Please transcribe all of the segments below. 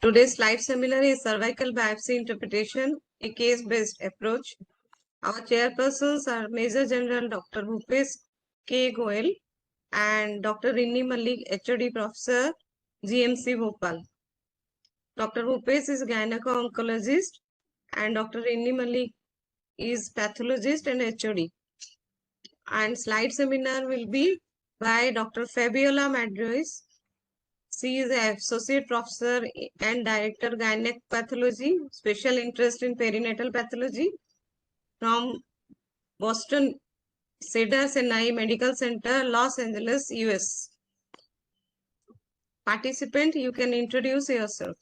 Today's slide seminar is cervical biopsy interpretation, a case-based approach. Our chairpersons are Major General Dr. Bhupesh K. Goyal and Dr. Reeni Malik, HOD Professor, GMC Bhopal. Dr. Bhupesh is Gynaecologist and Dr. Reeni Malik is pathologist and HOD. And slide seminar will be by Dr. Fabiola Madrois. She is an associate professor and director Gynae pathology, special interest in perinatal pathology from Boston Cedars-Sinai Medical Center, Los Angeles, US. Participant, you can introduce yourself.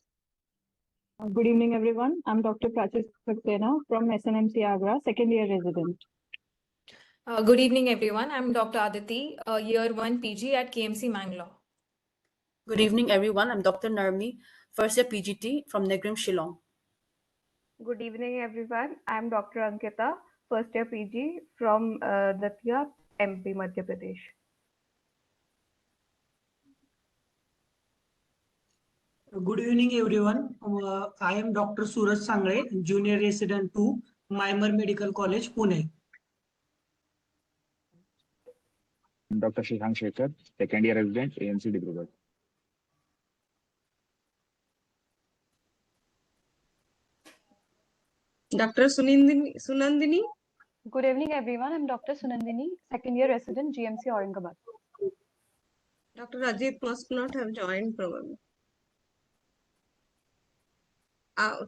Good evening, everyone. I'm Dr. Prachit Saxena from SNMC Agra, second year resident. Good evening, everyone. I'm Dr. Aditi, Year 1 PG at KMC Mangalore. Good evening, everyone. I'm Dr. Narmi, first year PGT from Negrim, Shillong. Good evening, everyone. I'm Dr. Ankita, first year PG from Datia, MP, Madhya Pradesh. Good evening, everyone. I am Dr. Suraj Sangre, Junior Resident 2, Mymar Medical College, Pune. Dr. Shashank Shekhar, second year resident, AMC Dibrugarh. Dr. Sunandini. Good evening, everyone. I'm Dr. Sunandini, second year resident, GMC Aurangabad. Dr. Ajit must not have joined probably.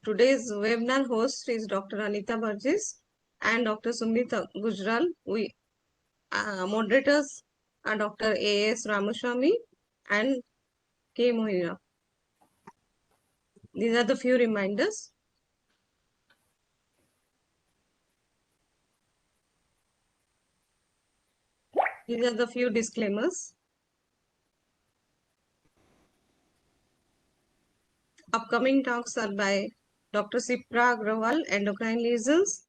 Today's webinar host is Dr. Anita Burgess and Dr. Sumit Gujral. We moderators are Dr. A.S. Ramaswamy and K. Mohira. These are the few reminders. These are the few disclaimers. Upcoming talks are by Dr. Sipra Agrawal, endocrine lesions,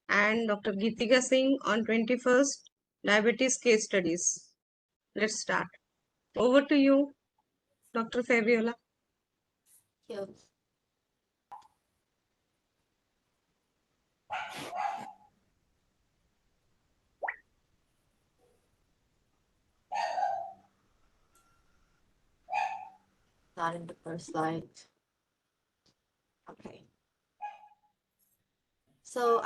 and Dr. Geetika Singh on 21st diabetes case studies. Let's start. Over to you, Dr. Fabiola. Thank you. Not in the first slide. Okay. So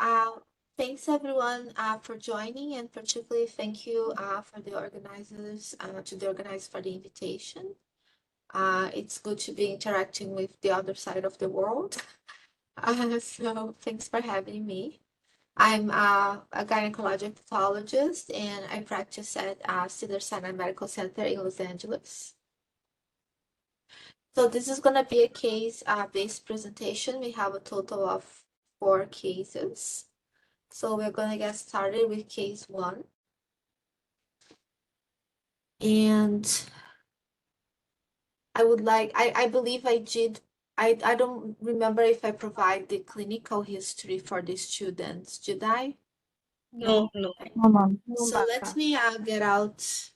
thanks everyone for joining, and particularly thank you for the organizers, to the organizers for the invitation. It's good to be interacting with the other side of the world. So thanks for having me. I'm a gynecologic pathologist, and I practice at Cedars-Sinai Medical Center in Los Angeles. So this is going to be a case-based presentation. We have a total of 4 cases. So we're going to get started with case 1. And I would like, I believe I did, I don't remember if I provide the clinical history for the students. Did I? No. So let me get out.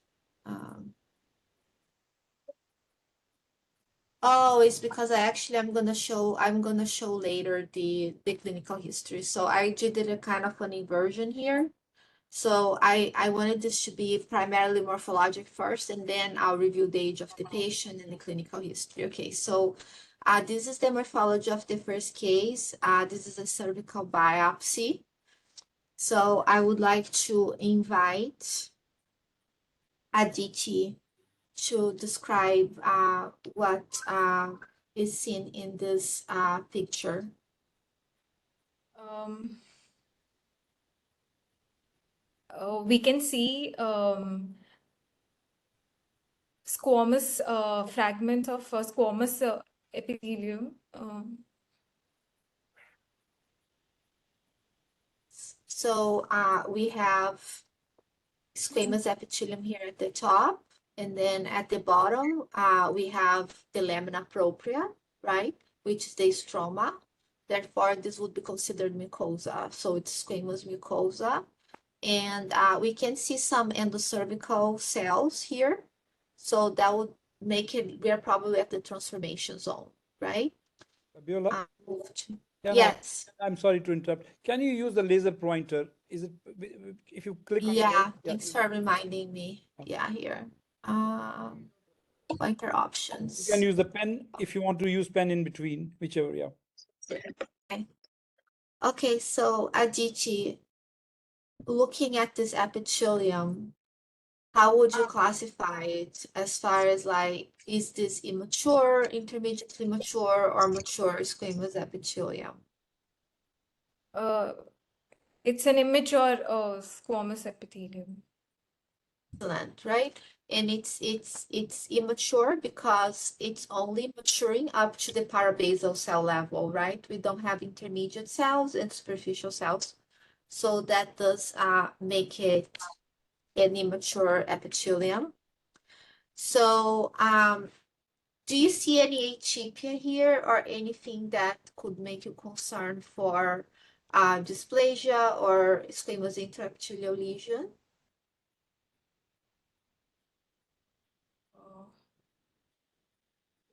Oh, it's because I'm gonna show later the clinical history. So I did a kind of an inversion here. So I wanted this to be primarily morphologic first, and then I'll review the age of the patient and the clinical history. Okay, so this is the morphology of the first case. This is a cervical biopsy. So I would like to invite Aditi to describe what is seen in this picture. We can see squamous fragment of squamous epithelium. So we have squamous epithelium here at the top, and then at the bottom we have the lamina propria, right, which is the stroma. Therefore, this would be considered mucosa. So it's squamous mucosa. And we can see some endocervical cells here. So that would make it, we are probably at the transformation zone, right? Biola? move to. Can Yes. I'm sorry to interrupt. Can you use the laser pointer? Is it if you click on the Yeah. word? Thanks for reminding me. Okay. Yeah, here. Pointer You options. can use the pen if you want to use pen in between, whichever, yeah. Okay, so Aditi, looking at this epithelium, how would you classify it as far as like, is this immature, intermediately mature, or mature squamous epithelium? It's an immature squamous epithelium. Excellent, right? And it's immature because it's only maturing up to the parabasal cell level, right? We don't have intermediate cells and superficial cells. So that does make it an immature epithelium. So do you see any atypia here or anything that could make you concerned for dysplasia or squamous intraepithelial lesion?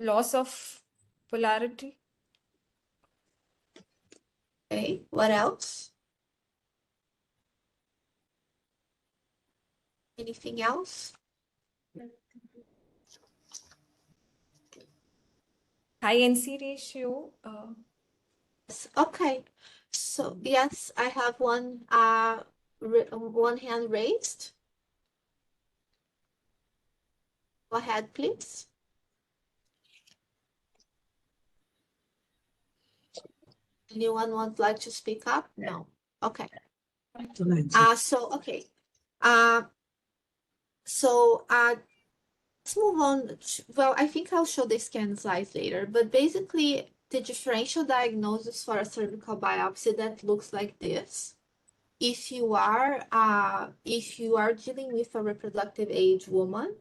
Loss of polarity. Okay, what else? Anything else? High NC ratio. Okay, so yes, I have one one hand raised. Go ahead, please. Anyone would like to speak up? No. Okay. Okay. Let's move on. Well, I think I'll show the scan slides later, but basically the differential diagnosis for a cervical biopsy that looks like this. If you are dealing with a reproductive age woman,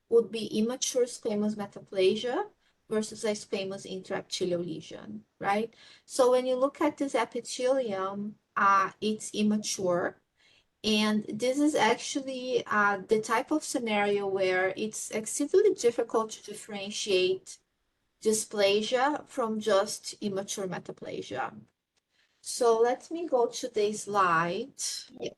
would be immature squamous metaplasia versus a squamous intraepithelial lesion, right? So when you look at this epithelium, it's immature. And this is actually the type of scenario where it's exceedingly difficult to differentiate dysplasia from just immature metaplasia. So let me go to the slide. Yeah.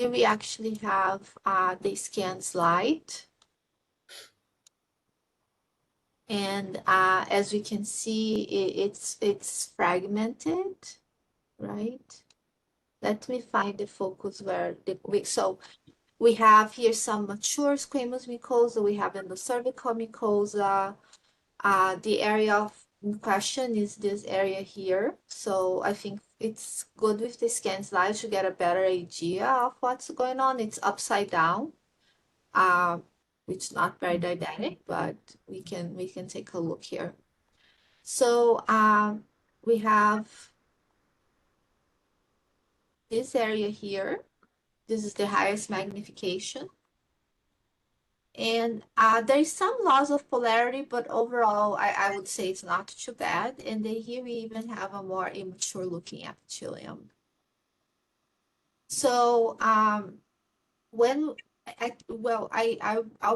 Here we actually have the scan slide. And as we can see, it's fragmented, right? Let me find the focus where so we have here some mature squamous mucosa, we have endocervical mucosa. The area of question is this area here. So I think it's good with the scan slides to get a better idea of what's going on. It's upside down. It's not very didactic, but we can take a look here. So we have this area here. This is the highest magnification. And there is some loss of polarity, but overall, I would say it's not too bad. And then here we even have a more immature looking epithelium. So I'll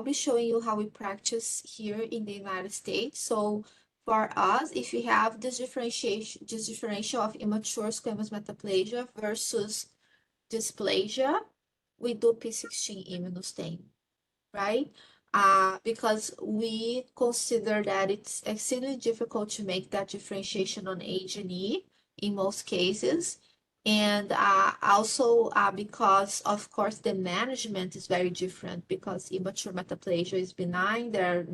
be showing you how we practice here in the United States. So for us, if you have this differential of immature squamous metaplasia versus dysplasia, we do P16 immunostain, right? Because we consider that it's extremely difficult to make that differentiation on H&E in most cases. And also because, of course, the management is very different because immature metaplasia is benign. There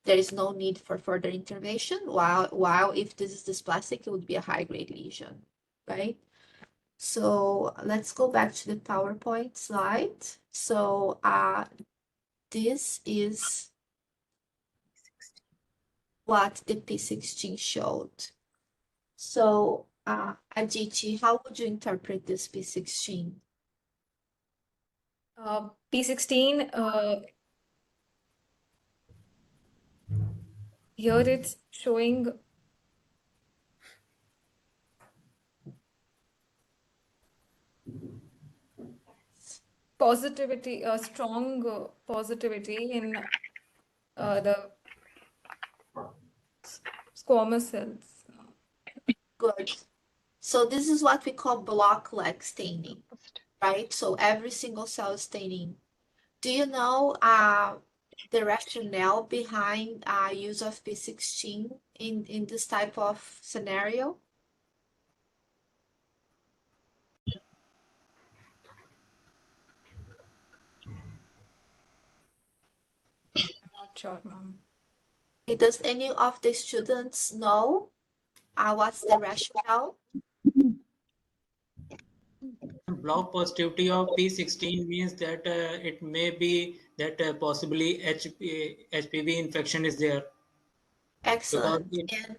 is no need for further intervention, while if this is dysplastic, it would be a high-grade lesion, right? So let's go back to the PowerPoint slide. So this is what the P16 showed. So Aditi, how would you interpret this P16? P16, here it's showing positivity, a strong positivity in the squamous cells. Good. So this is what we call block-like staining, right? So every single cell is staining. Do you know the rationale behind use of P16 in this type of scenario? Not sure, ma'am. Does any of the students know what's the rationale? Block positivity of P16 means that it may be that possibly HPV infection is there. Excellent. And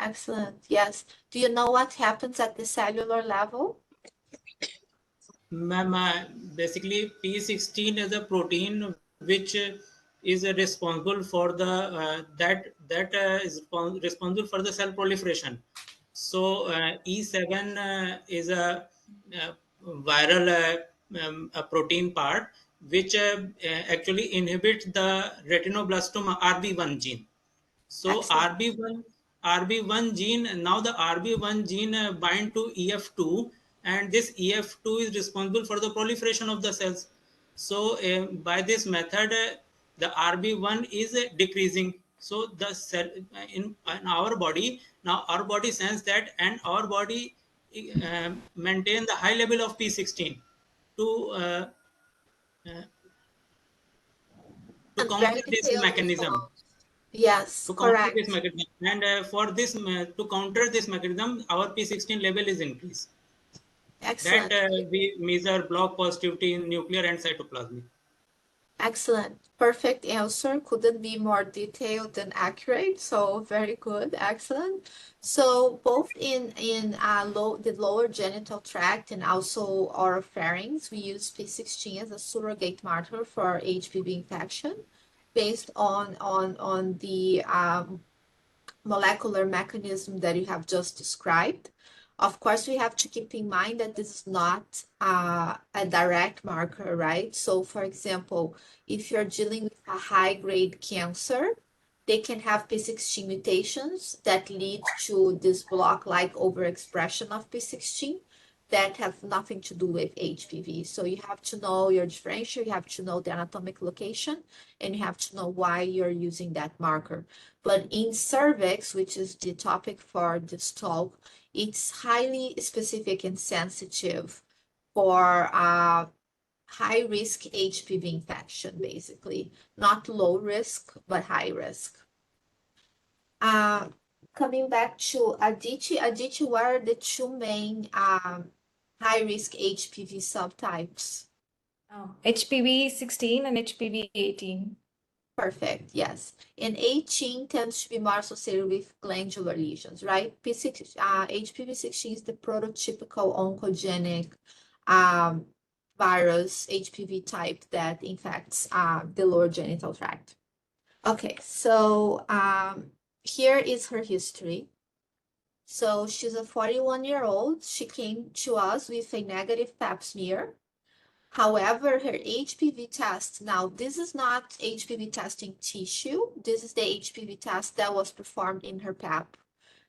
excellent. Yes. Do you know what happens at the cellular level? Ma'am, basically P16 is a protein which is responsible for the responsible for the cell proliferation. So E7 is a viral a protein part which actually inhibits the retinoblastoma RB1 gene. So RB1 gene, now the RB1 gene bind to EF2, and this EF2 is responsible for the proliferation of the cells. So by this method, the RB1 is decreasing. So the cell in our body, now our body sense that, and our body maintain the high level of P16 to counter this mechanism. Yes, To counter correct. this mechanism, and for this to counter this mechanism, our P16 level is increased. Excellent. That we measure block positivity in nuclear and cytoplasmic. Excellent. Perfect answer. Couldn't be more detailed and accurate. So very good. Excellent. So both in the lower genital tract and also oropharynx, we use P16 as a surrogate marker for HPV infection based on the molecular mechanism that you have just described. Of course, we have to keep in mind that this is not a direct marker, right? So, for example, if you're dealing with a high-grade cancer, they can have P16 mutations that lead to this block-like overexpression of P16 that have nothing to do with HPV. So you have to know your differential, you have to know the anatomic location, and you have to know why you're using that marker. But in cervix, which is the topic for this talk, it's highly specific and sensitive for high risk HPV infection, basically. Not low risk, but high risk. Coming back to Aditi, what are the two main high risk HPV subtypes? HPV 16 and HPV 18. Perfect, yes. And 18 tends to be more associated with glandular lesions, right? HPV 16 is the prototypical oncogenic virus HPV type that infects the lower genital tract. Okay, so here is her history. So she's a 41-year-old. She came to us with a negative pap smear. However, her HPV test, now this is not HPV testing tissue. This is the HPV test that was performed in her pap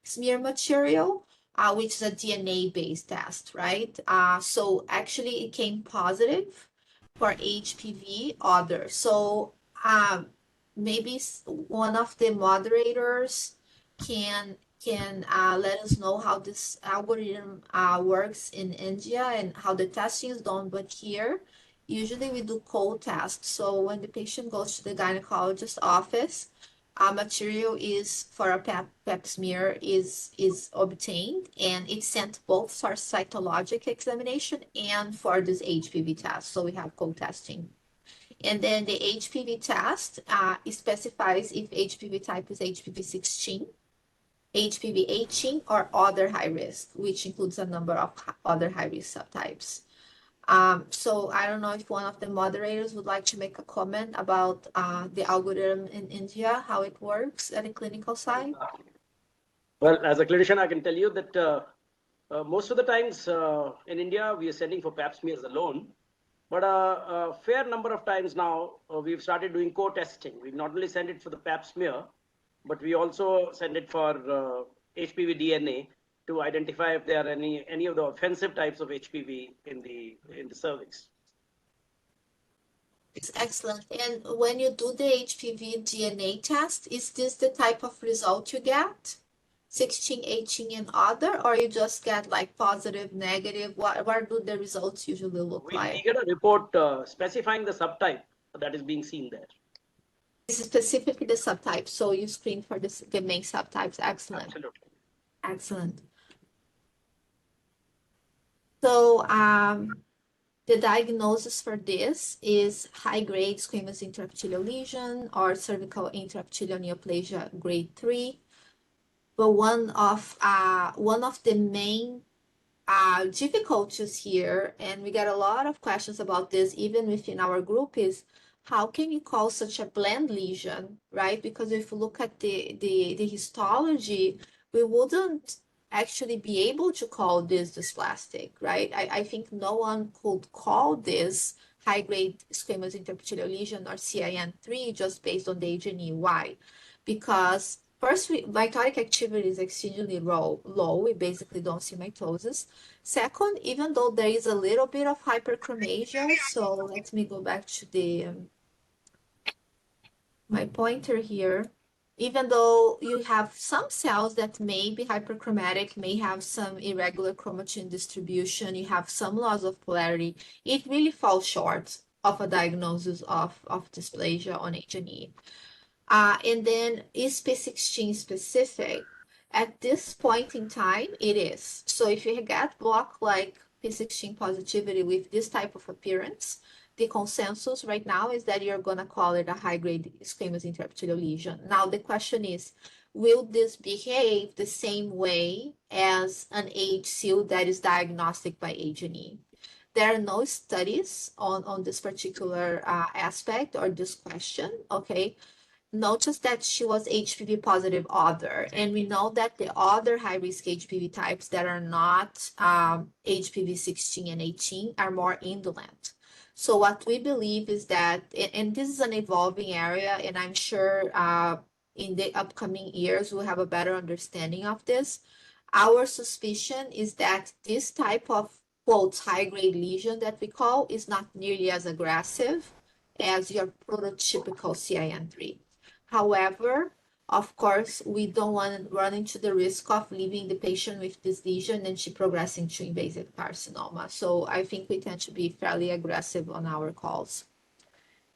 smear material, which is a DNA-based test, right? So actually it came positive for HPV other. So maybe one of the moderators can let us know how this algorithm works in India and how the testing is done. But here, usually we do cold tests. So when the patient goes to the gynecologist office, material is for a pap smear is obtained, and it's sent both for cytologic examination and for this HPV test. So we have co-testing. And then the HPV test specifies if HPV type is HPV 16, HPV 18, or other high risk, which includes a number of other high risk subtypes. So I don't know if one of the moderators would like to make a comment about the algorithm in India, how it works at a clinical side. Well, as a clinician, I can tell you that most of the times in India, we are sending for pap smears alone. But a fair number of times now, we've started doing co-testing. We not only send it for the pap smear, but we also send it for HPV DNA to identify if there are any of the offensive types of HPV in the cervix. It's excellent. And when you do the HPV DNA test, is this the type of result you get? 16, 18, and other, or you just get like positive, negative? What do the results usually look like? We get a report specifying the subtype that is being seen there. This is specifically the subtype, so you screen for the main subtypes. Excellent. Absolutely. Excellent. So the diagnosis for this is high-grade squamous intraepithelial lesion or cervical intraepithelial neoplasia grade 3. But one of the main difficulties here, and we get a lot of questions about this even within our group, is how can you call such a bland lesion, right? Because if you look at the histology, we wouldn't actually be able to call this dysplastic, right? I think no one could call this high-grade squamous intraepithelial lesion or CIN3 just based on the H&E. Why? Because first, mitotic activity is extremely low. We basically don't see mitosis. Second, even though there is a little bit of hyperchromasia, so let me go back to my pointer here. Even though you have some cells that may be hyperchromatic, may have some irregular chromatin distribution, you have some loss of polarity, it really falls short of a diagnosis of dysplasia on H&E. And then is P16 specific? At this point in time, it is. So if you get block like P16 positivity with this type of appearance, the consensus right now is that you're going to call it a high-grade squamous intraepithelial lesion. Now, the question is, will this behave the same way as an HSIL that is diagnostic by H&E? There are no studies on this particular aspect or this question, okay? Notice that she was HPV positive other, and we know that the other high-risk HPV types that are not HPV 16 and 18 are more indolent. So what we believe is that, and this is an evolving area, and I'm sure in the upcoming years we'll have a better understanding of this. Our suspicion is that this type of, quote, high-grade lesion that we call is not nearly as aggressive as your prototypical CIN3. However, of course, we don't want to run into the risk of leaving the patient with this lesion and she progressing to invasive carcinoma. So I think we tend to be fairly aggressive on our calls.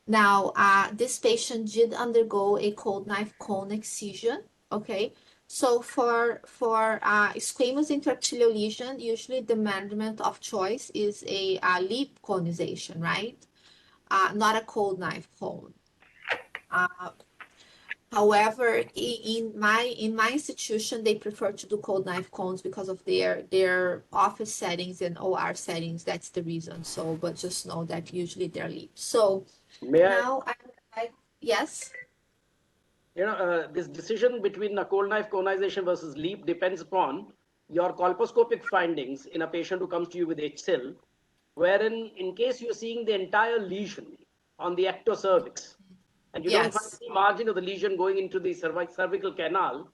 Now, this patient did undergo a cold knife cone excision, okay? So for squamous intraepithelial lesion, usually the management of choice is a lip conization, right? Not a cold knife cone. However, in my institution, they prefer to do cold knife cones because of their office settings and OR settings. That's the reason. So, but just know that usually they're leaps. So now yes. You know, this decision between a cold knife conization versus LEAP depends upon your colposcopic findings in a patient who comes to you with HSIL, wherein in case you're seeing the entire lesion on the ectocervix, and you don't find any margin of the lesion going into the cervical canal,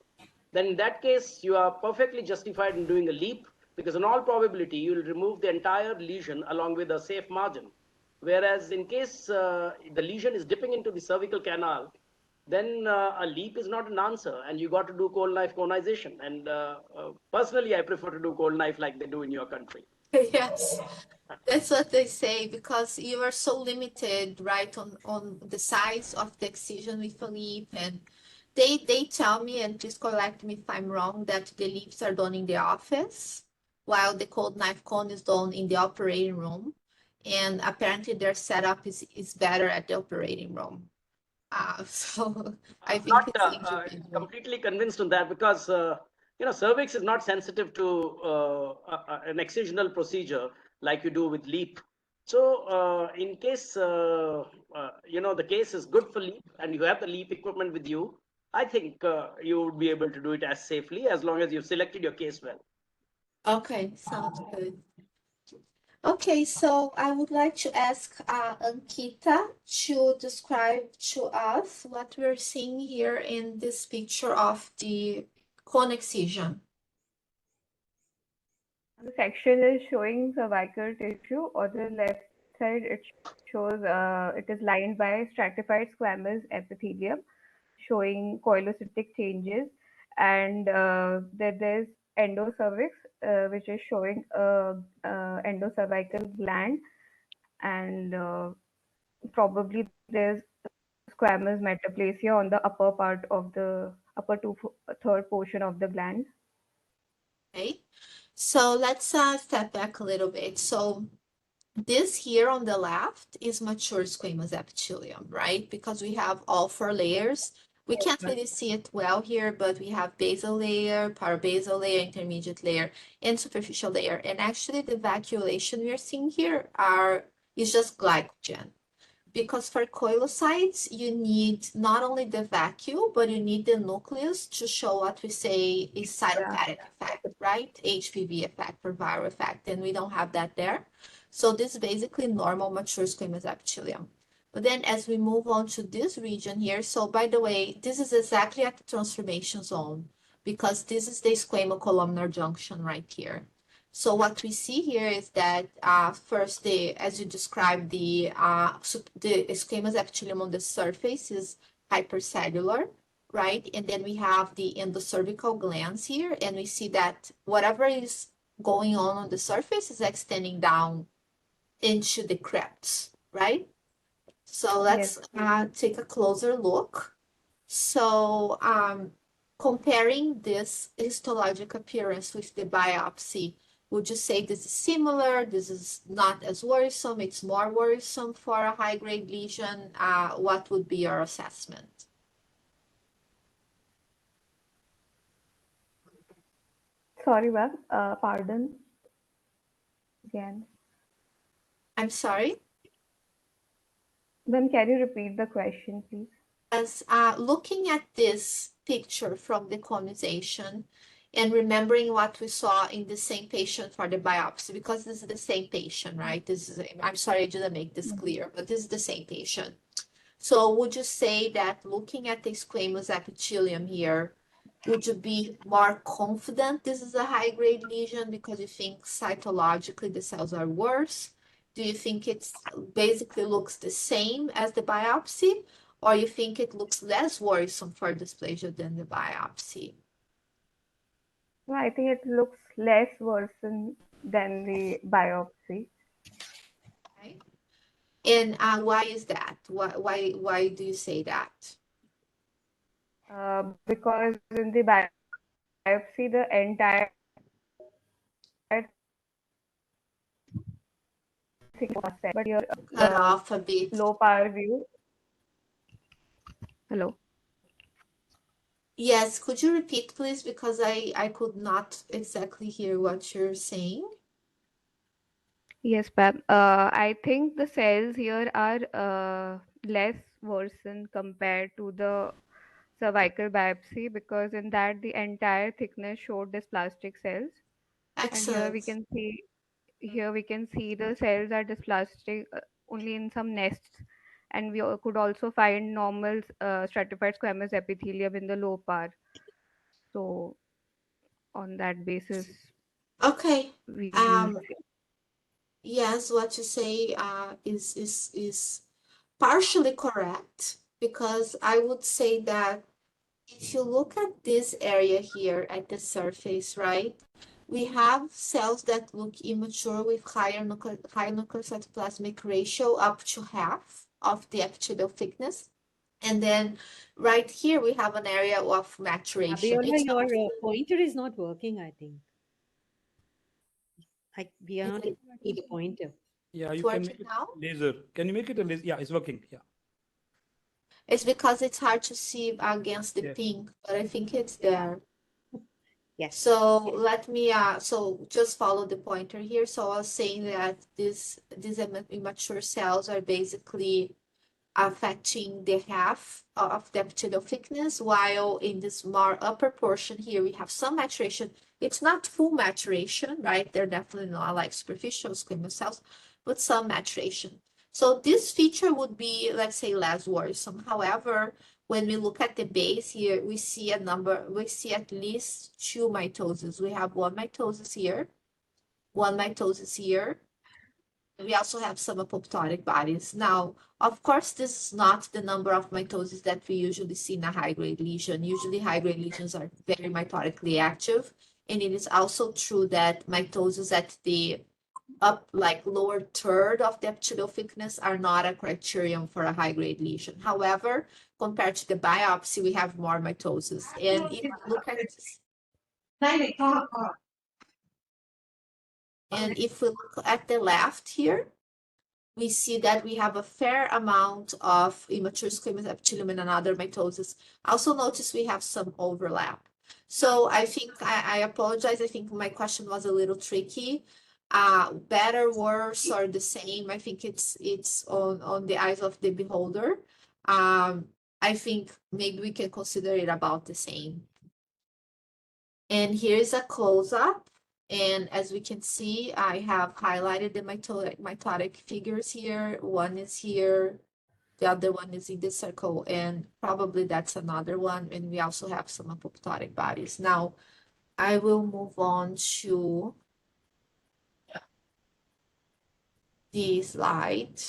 then in that case, you are perfectly justified in doing a LEAP, because in all probability, you will remove the entire lesion along with a safe margin. Whereas in case the lesion is dipping into the cervical canal, then a LEAP is not an answer, and you got to do cold knife conization. And personally, I prefer to do cold knife like they do in your country. Yes, that's what they say, because you are so limited, right, on the size of the excision with a LEAP, and They tell me, and please correct me if I'm wrong, that the leaps are done in the office, while the cold knife cone is done in the operating room. And apparently their setup is better at the operating room. So I I'm think not it's individual. completely convinced on that because cervix is not sensitive to an excisional procedure like you do with LEAP. So in case the case is good for LEAP and you have the LEAP equipment with you, I think you would be able to do it as safely as long as you've selected your case well. Okay, sounds good. Okay, so I would like to ask Ankita to describe to us what we're seeing here in this picture of the cone excision. The section is showing cervical tissue. On the left side, it shows it is lined by stratified squamous epithelium, showing coilocytic changes, and there's endocervix, which is showing endocervical gland, and probably there's squamous metaplasia on the upper part of the third portion of the gland. Okay, so let's step back a little bit. So this here on the left is mature squamous epithelium, right? Because we have all four layers. We can't really see it well here, but we have basal layer, parabasal layer, intermediate layer, and superficial layer. And actually the vacuolation we are seeing here is just glycogen. Because for coilocytes, you need not only the vacuole, but you need the nucleus to show what we say is cytopathic effect, right? HPV effect or viral effect, and we don't have that there. So this is basically normal mature squamous epithelium. But then as we move on to this region here, so by the way, this is exactly at the transformation zone because this is the squamocolumnar junction right here. So what we see here is that first, as you described, the squamous epithelium on the surface is hypercellular, right? And then we have the endocervical glands here, and we see that whatever is going on the surface is extending down into the crypts, right? So let's take a closer look. So comparing this histologic appearance with the biopsy, would you say this is similar? This is not as worrisome, it's more worrisome for a high-grade lesion? What would be your assessment? Sorry, ma'am. Pardon again. I'm sorry? Ma'am, can you repeat the question, please? As looking at this picture from the conization and remembering what we saw in the same patient for the biopsy, because this is the same patient, right? I'm sorry I didn't make this clear, but this is the same patient. So would you say that looking at the squamous epithelium here, would you be more confident this is a high-grade lesion because you think cytologically the cells are worse? Do you think it's basically looks the same as the biopsy, or you think it looks less worrisome for dysplasia than the biopsy? No, I think it looks less worsened than the biopsy. Okay. And why is that? Why do you say that? Because in the biopsy, the entire thing was set, but here Cut off a bit. low power view. Hello. Yes, could you repeat, please? Because I could not exactly hear what you're saying. Yes, ma'am. I think the cells here are less worsened compared to the cervical biopsy because in that the entire thickness showed dysplastic cells. Excellent. And here we can see the cells are dysplastic only in some nests, and we could also find normal stratified squamous epithelium in the low part. So on that basis, Okay. we Yes, what you say is partially correct because I would say that if you look at this area here at the surface, right, we have cells that look immature with higher nuclear cytoplasmic ratio up to half of the epithelial thickness. And then right here, we have an area of maturation. Abiola, It's not, your pointer is not working, I think. We are is not it, able to see the pointer. Yeah, it's you can working make it now? laser. Can you make it a laser? Yeah, it's working. Yeah. It's because it's hard to see against the Yes. pink, but I think it's there. Yes. So let me so just follow the pointer here. So I was saying that these immature cells are basically affecting the half of the epithelial thickness, while in this more upper portion here we have some maturation. It's not full maturation, right? They're definitely not like superficial squamous cells, but some maturation. So this feature would be, let's say, less worrisome. However, when we look at the base here, we see at least 2 mitoses. We have 1 mitosis here, 1 mitosis here. We also have some apoptotic bodies. Now, of course, this is not the number of mitoses that we usually see in a high-grade lesion. Usually, high-grade lesions are very mitotically active. And it is also true that mitoses at the lower third of the epithelial thickness are not a criterion for a high-grade lesion. However, compared to the biopsy, we have more mitoses. And if you look at this, and if we look at the left here, we see that we have a fair amount of immature squamous epithelium and another mitosis. Also notice we have some overlap. So I think I apologize. I think my question was a little tricky. Better, worse, or the same? I think it's on the eyes of the beholder. I think maybe we can consider it about the same. And here's a close-up. And as we can see, I have highlighted the mitotic figures here. One is here, the other one is in the circle, and probably that's another one. And we also have some apoptotic bodies. Now, I will move on to the slide.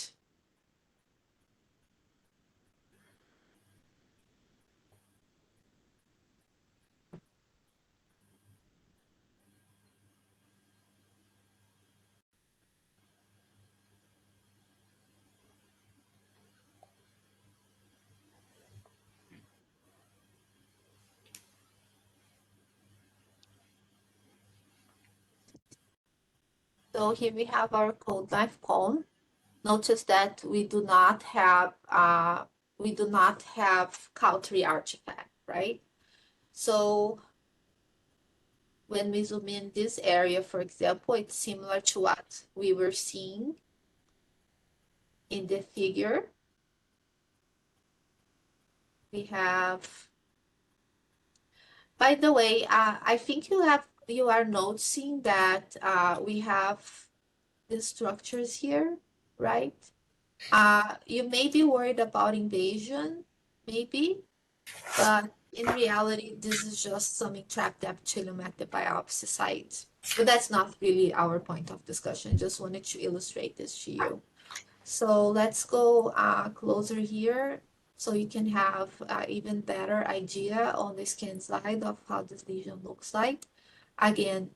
So here we have our cold knife cone. Notice that we do not have Cautery artifact, right? So when we zoom in this area, for example, it's similar to what we were seeing in the figure. We have, by the way, I think you are noticing that we have the structures here, right? You may be worried about invasion, maybe, but in reality, this is just some entrapped epithelium at the biopsy site. But that's not really our point of discussion. Just wanted to illustrate this to you. So let's go closer here so you can have even better idea on the scan slide of how this lesion looks like. Again,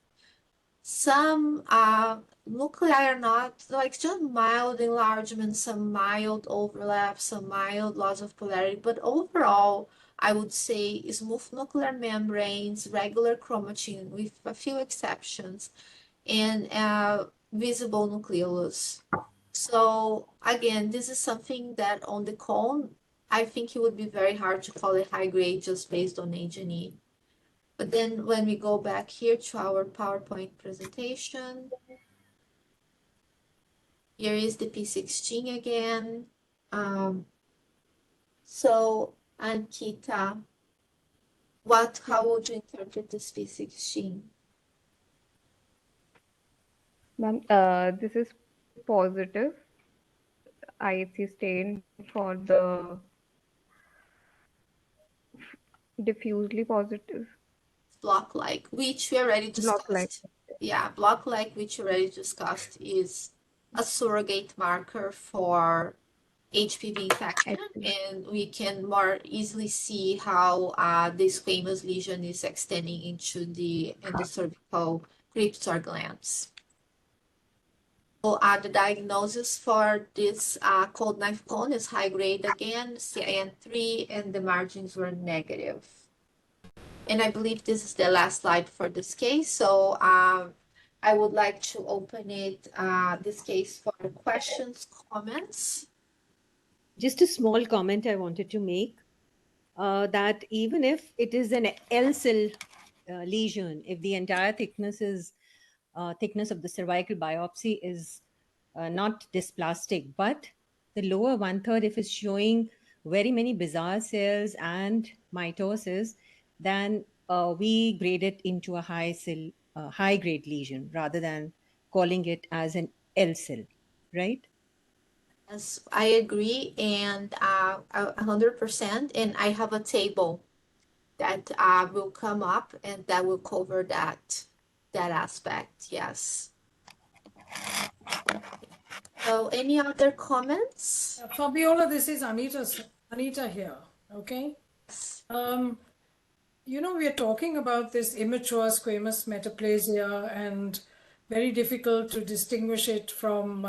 some nuclei are not like just mild enlargement, some mild overlap, some mild loss of polarity, but overall, I would say smooth nuclear membranes, regular chromatin with a few exceptions, and visible nucleolus. So again, this is something that on the cone, I think it would be very hard to call it high grade just based on H&E. But then when we go back here to our PowerPoint presentation, here is the P16 again. So Ankita, how would you interpret this P16? Ma'am, this is positive IHC stain for the diffusely positive. Block-like, which we already discussed. Block-like. Yeah, block-like, which we already discussed, is a surrogate marker for HPV infection, and we can more easily see how the squamous lesion is extending into the endocervical crypts or glands. So the diagnosis for this cold knife cone is high grade again, CIN3, and the margins were negative. And I believe this is the last slide for this case. So I would like to open it, this case for questions, comments. Just a small comment I wanted to make, that even if it is an L-cell lesion, if the entire thickness of the cervical biopsy is not dysplastic, but the lower one-third, if it's showing very many bizarre cells and mitosis, then we grade it into a high-grade lesion rather than calling it as an L-cell, right? Yes, I agree, and 100%. And I have a table that will come up and that will cover that aspect. Yes. So any other comments? Fabiola, this is Anita here. Okay. You know, we are talking about this immature squamous metaplasia and very difficult to distinguish it from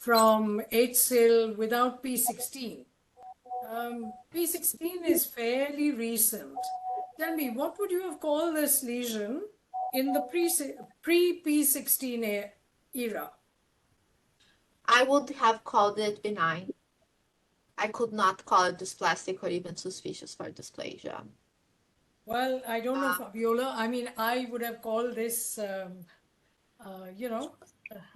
HSIL without P16. P16 is fairly recent. Tell me, what would you have called this lesion in the pre-P16 era? I would have called it benign. I could not call it dysplastic or even suspicious for dysplasia. Well, I don't know, Fabiola. I mean, I would have called this, you know,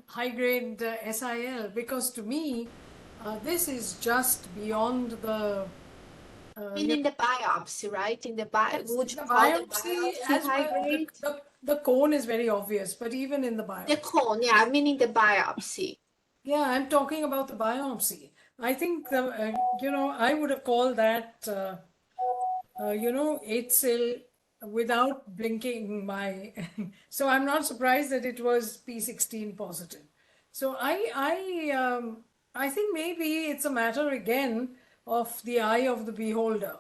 high-grade SIL, because to me, this is just beyond the... In the biopsy, right? In the would you the call the biopsy biopsy as high well, grade? the cone is very obvious, but even in the biopsy. The cone, yeah, I mean in the biopsy. Yeah, I'm talking about the biopsy. I think, you know, I would have called that, you know, HSIL without blinking my... So I'm not surprised that it was P16 positive. So I think maybe it's a matter again of the eye of the beholder.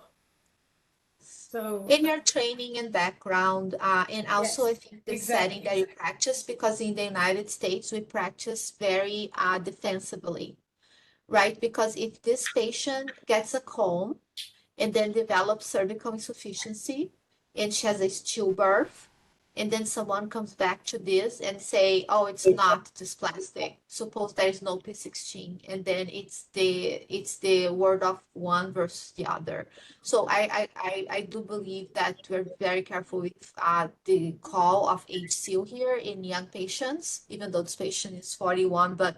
So in your training and background, and also yes, I think the exactly. setting that you practice, because in the United States we practice very defensively, right? Because if this patient gets a cone and then develops cervical insufficiency and she has a stillbirth, and then someone comes back to this and say, oh, it's not dysplastic. Suppose there is no P16, and then it's the word of one versus the other. So I do believe that we're very careful with the call of HCU here in young patients, even though this patient is 41, but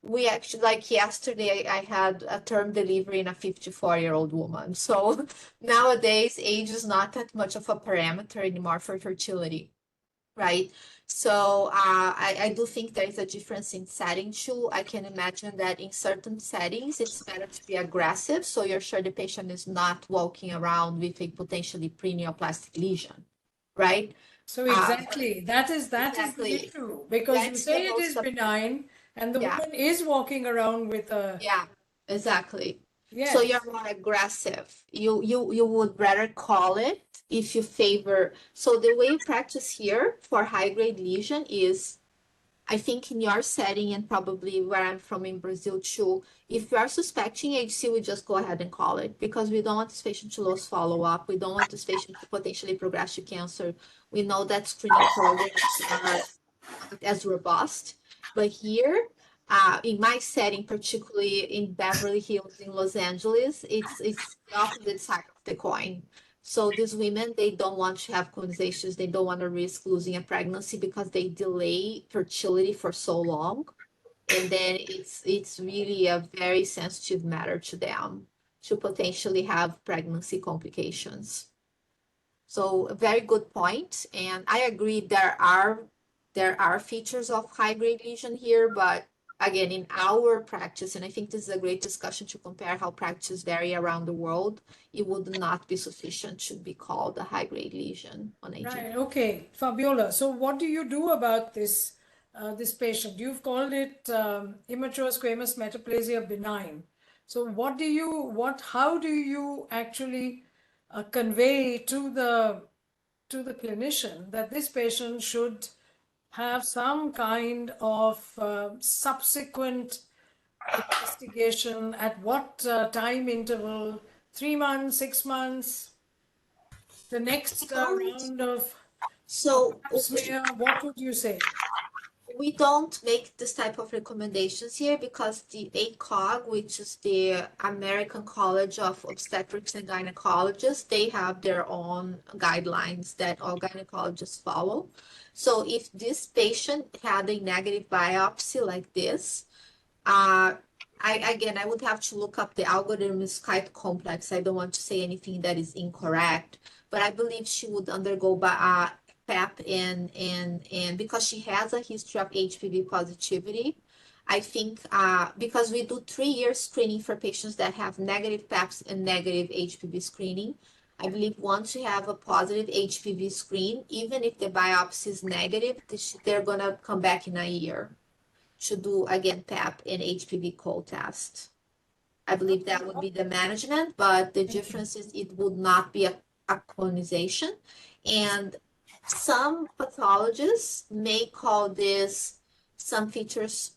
we actually, like yesterday, I had a term delivery in a 54-year-old woman. So nowadays, age is not that much of a parameter anymore for fertility, right? So I do think there is a difference in setting too. I can imagine that in certain settings, it's better to be aggressive, so you're sure the patient is not walking around with a potentially preneoplastic lesion, right? So exactly, that is the issue, because you That's say the it is most benign and the woman is walking around with a... Yeah, exactly. Yes. So you're more aggressive. You would rather call it if you favor. So the way you practice here for high-grade lesion is, I think in your setting and probably where I'm from in Brazil too, if you are suspecting HC, we just go ahead and call it, because we don't want this patient to lose follow-up. We don't want this patient to potentially progress to cancer. We know that screening programs are not as robust. But here, in my setting, particularly in Beverly Hills in Los Angeles, it's the opposite side of the coin. So these women, they don't want to have conversations. They don't want to risk losing a pregnancy because they delay fertility for so long. And then it's really a very sensitive matter to them to potentially have pregnancy complications. So a very good point. And I agree there are features of high-grade lesion here, but again, in our practice, and I think this is a great discussion to compare how practices vary around the world, it would not be sufficient to be called a high-grade lesion on AG. Right, okay. Fabiola, so what do you do about this this patient? You've called it immature squamous metaplasia benign. So how do you actually convey to the clinician that this patient should have some kind of subsequent investigation at what time interval? 3 months, 6 months? The next round of So pap smear, what would you say? we don't make this type of recommendations here because the ACOG, which is the American College of Obstetrics and Gynecologists, they have their own guidelines that all gynecologists follow. So if this patient had a negative biopsy like this, I would have to look up the algorithm. Is quite complex. I don't want to say anything that is incorrect, but I believe she would undergo PAP and because she has a history of HPV positivity, I think because we do 3-year screening for patients that have negative PAPs and negative HPV screening. I believe once you have a positive HPV screen, even if the biopsy is negative, they're gonna come back in a year to do again PAP and HPV co-test. I believe that would be the management, but the difference is it would not be a colonization. And some pathologists may call this some features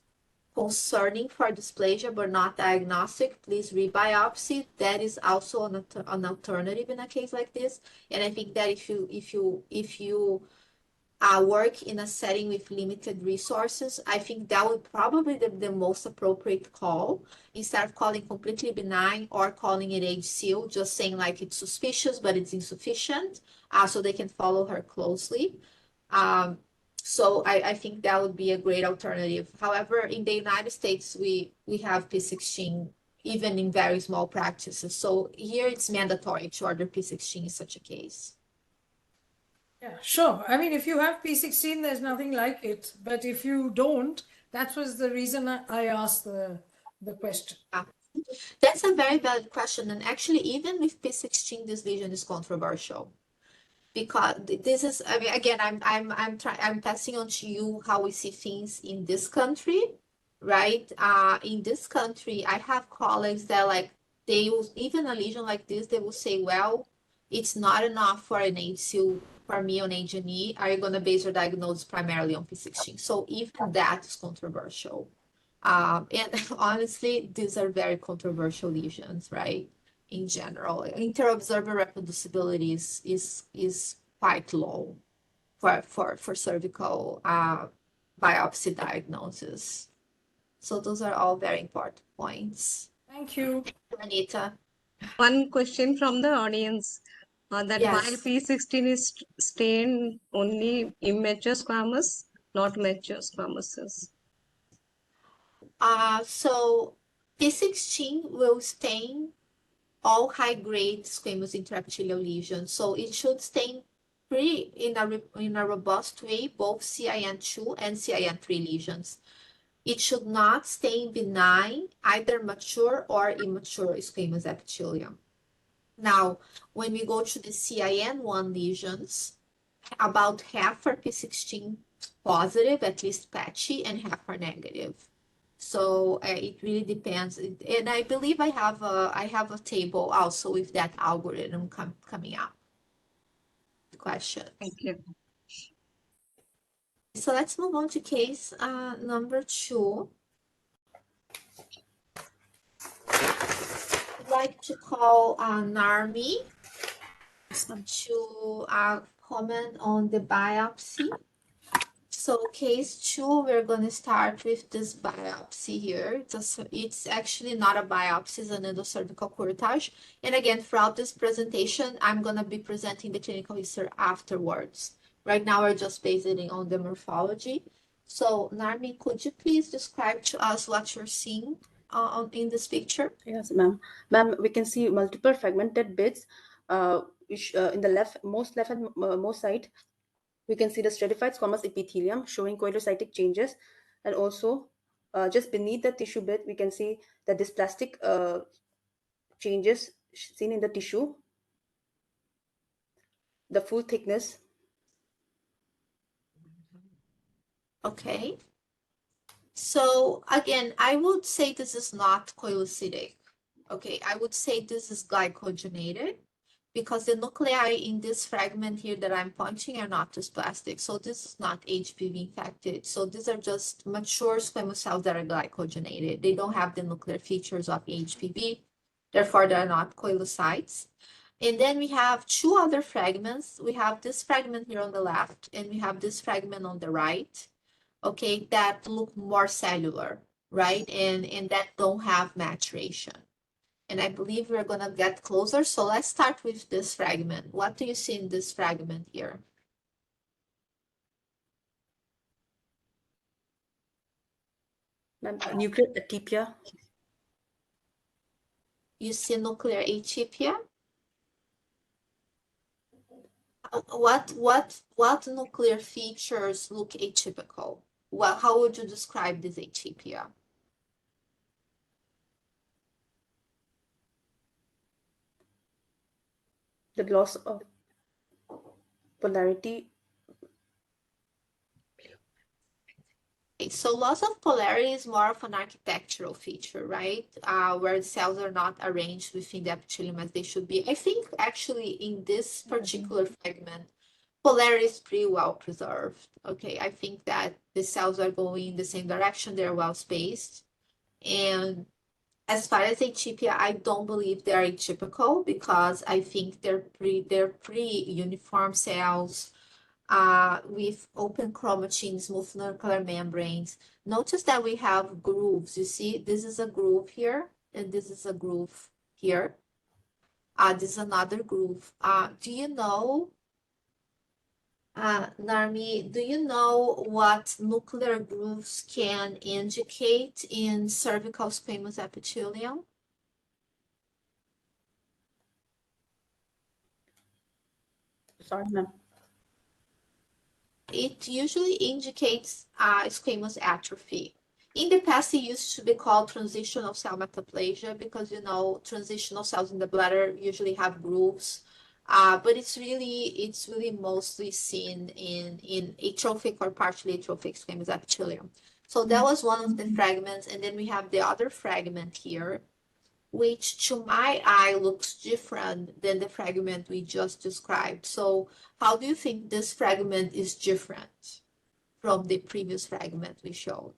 concerning for dysplasia but not diagnostic. Please rebiopsy. That is also an alternative in a case like this. And I think that if you work in a setting with limited resources, I think that would probably be the most appropriate call instead of calling completely benign or calling it HCL, just saying like it's suspicious but it's insufficient, so they can follow her closely. So I think that would be a great alternative. However, in the United States, we have P16 even in very small practices. So here it's mandatory to order P16 in such a case. Yeah, sure. I mean, if you have P16, there's nothing like it. But if you don't, that was the reason I asked the question. That's a very valid question. And actually, even with P16, this lesion is controversial. Because this is, I mean, again, I'm passing on to you how we see things in this country, right? In this country, I have colleagues that like, they will, even a lesion like this, they will say, well, it's not enough for an HCU for me on H&E. Are you going to base your diagnosis primarily on P16? So even that is controversial. And honestly, these are very controversial lesions, right? In general, inter-observer reproducibility is quite low for cervical biopsy diagnosis. So those are all very important points. Thank you, Anita. One question from the audience that Yes. while P16 is stained only immature squamous, not mature squamouses. So P16 will stain all high-grade squamous intraepithelial lesions. So it should stain in a robust way, both CIN2 and CIN3 lesions. It should not stain benign, either mature or immature squamous epithelium. Now, when we go to the CIN1 lesions, about half are P16 positive, at least patchy, and half are negative. So it really depends. And I believe I have a table also with that algorithm coming up. Question. Thank you. So let's move on to case number 2. I'd like to call Narmi to comment on the biopsy. So case 2, we're going to start with this biopsy here. It's actually not a biopsy, it's an endocervical curettage. And again, throughout this presentation, I'm going to be presenting the clinical history afterwards. Right now, we're just basing on the morphology. So Narmi, could you please describe to us what you're seeing in this picture? Yes, ma'am. Ma'am, we can see multiple fragmented bits. Which in the most side, we can see the stratified squamous epithelium showing coelocytic changes, and also just beneath the tissue bed, we can see the dysplastic changes seen in the tissue, the full thickness. Okay. So again, I would say this is not coelocytic. Okay, I would say this is glycogenoated. because the nuclei in this fragment here that I'm pointing are not dysplastic. So this is not HPV infected. So these are just mature squamous cells that are glycogenated. They don't have the nuclear features of HPV. Therefore, they are not coilocytes. And then we have two other fragments. We have this fragment here on the left, and we have this fragment on the right, okay, that look more cellular, right? And that don't have maturation. And I believe we're gonna get closer. So let's start with this fragment. What do you see in this fragment here? Nuclear atypia. You see nuclear atypia? What nuclear features look atypical? Well, how would you describe this atypia? The loss of polarity. Okay, so loss of polarity is more of an architectural feature, right? Where the cells are not arranged within the epithelium as they should be. I think actually in this particular fragment, polarity is pretty well preserved. Okay, I think that the cells are going in the same direction, they're well spaced. And as far as atypia, I don't believe they're atypical because I think they're pretty uniform cells with open chromatin, smooth nuclear membranes. Notice that we have grooves. You see, this is a groove here, and this is a groove here. This is another groove. Do you know, Narmi, do you know what nuclear grooves can indicate in cervical squamous epithelium? Sorry, ma'am. It usually indicates squamous atrophy. In the past, it used to be called transitional cell metaplasia because, you know, transitional cells in the bladder usually have grooves. But it's really mostly seen in atrophic or partially atrophic squamous epithelium. So that was one of the fragments. And then we have the other fragment here, which to my eye looks different than the fragment we just described. So how do you think this fragment is different from the previous fragment we showed?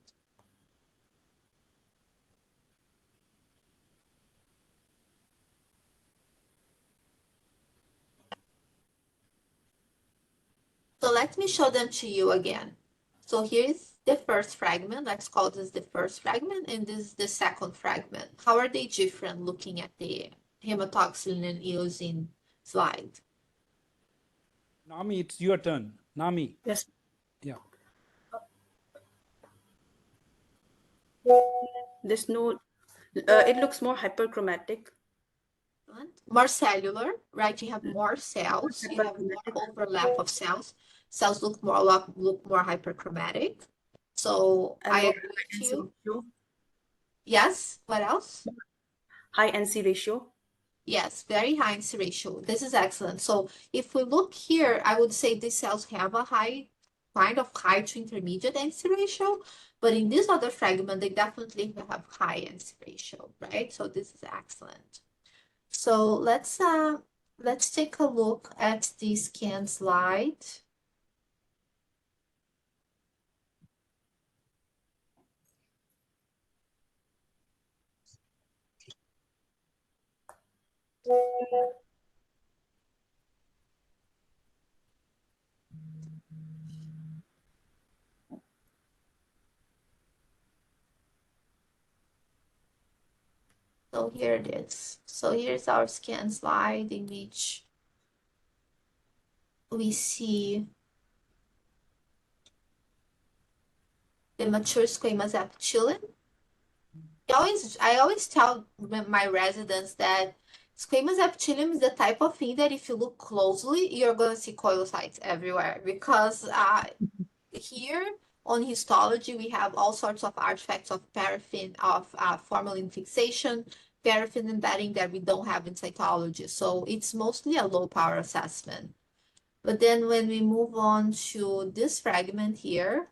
So let me show them to you again. So here's the first fragment. Let's call this the first fragment, and this is the second fragment. How are they different looking at the hematoxylin and eosin slide? Nami, it's your turn. Nami. Yes. Yeah. There's no, it looks more hyperchromatic. More cellular, right? You have more cells, you have more overlap of cells. Cells look more hyperchromatic. So And I more agree with high you. NC ratio. Yes, what else? High NC ratio. Yes, very high NC ratio. This is excellent. So if we look here, I would say these cells have a high, kind of high to intermediate NC ratio, but in this other fragment, they definitely have high NC ratio, right? So this is excellent. So let's take a look at the scan slide. So here it is. So here's our scan slide in which we see the mature squamous epithelium. I always tell my residents that squamous epithelium is the type of thing that if you look closely, you're going to see coilocytes everywhere because here on histology, we have all sorts of artifacts of paraffin, of formalin fixation, paraffin embedding that we don't have in cytology. So it's mostly a low power assessment. But then when we move on to this fragment here,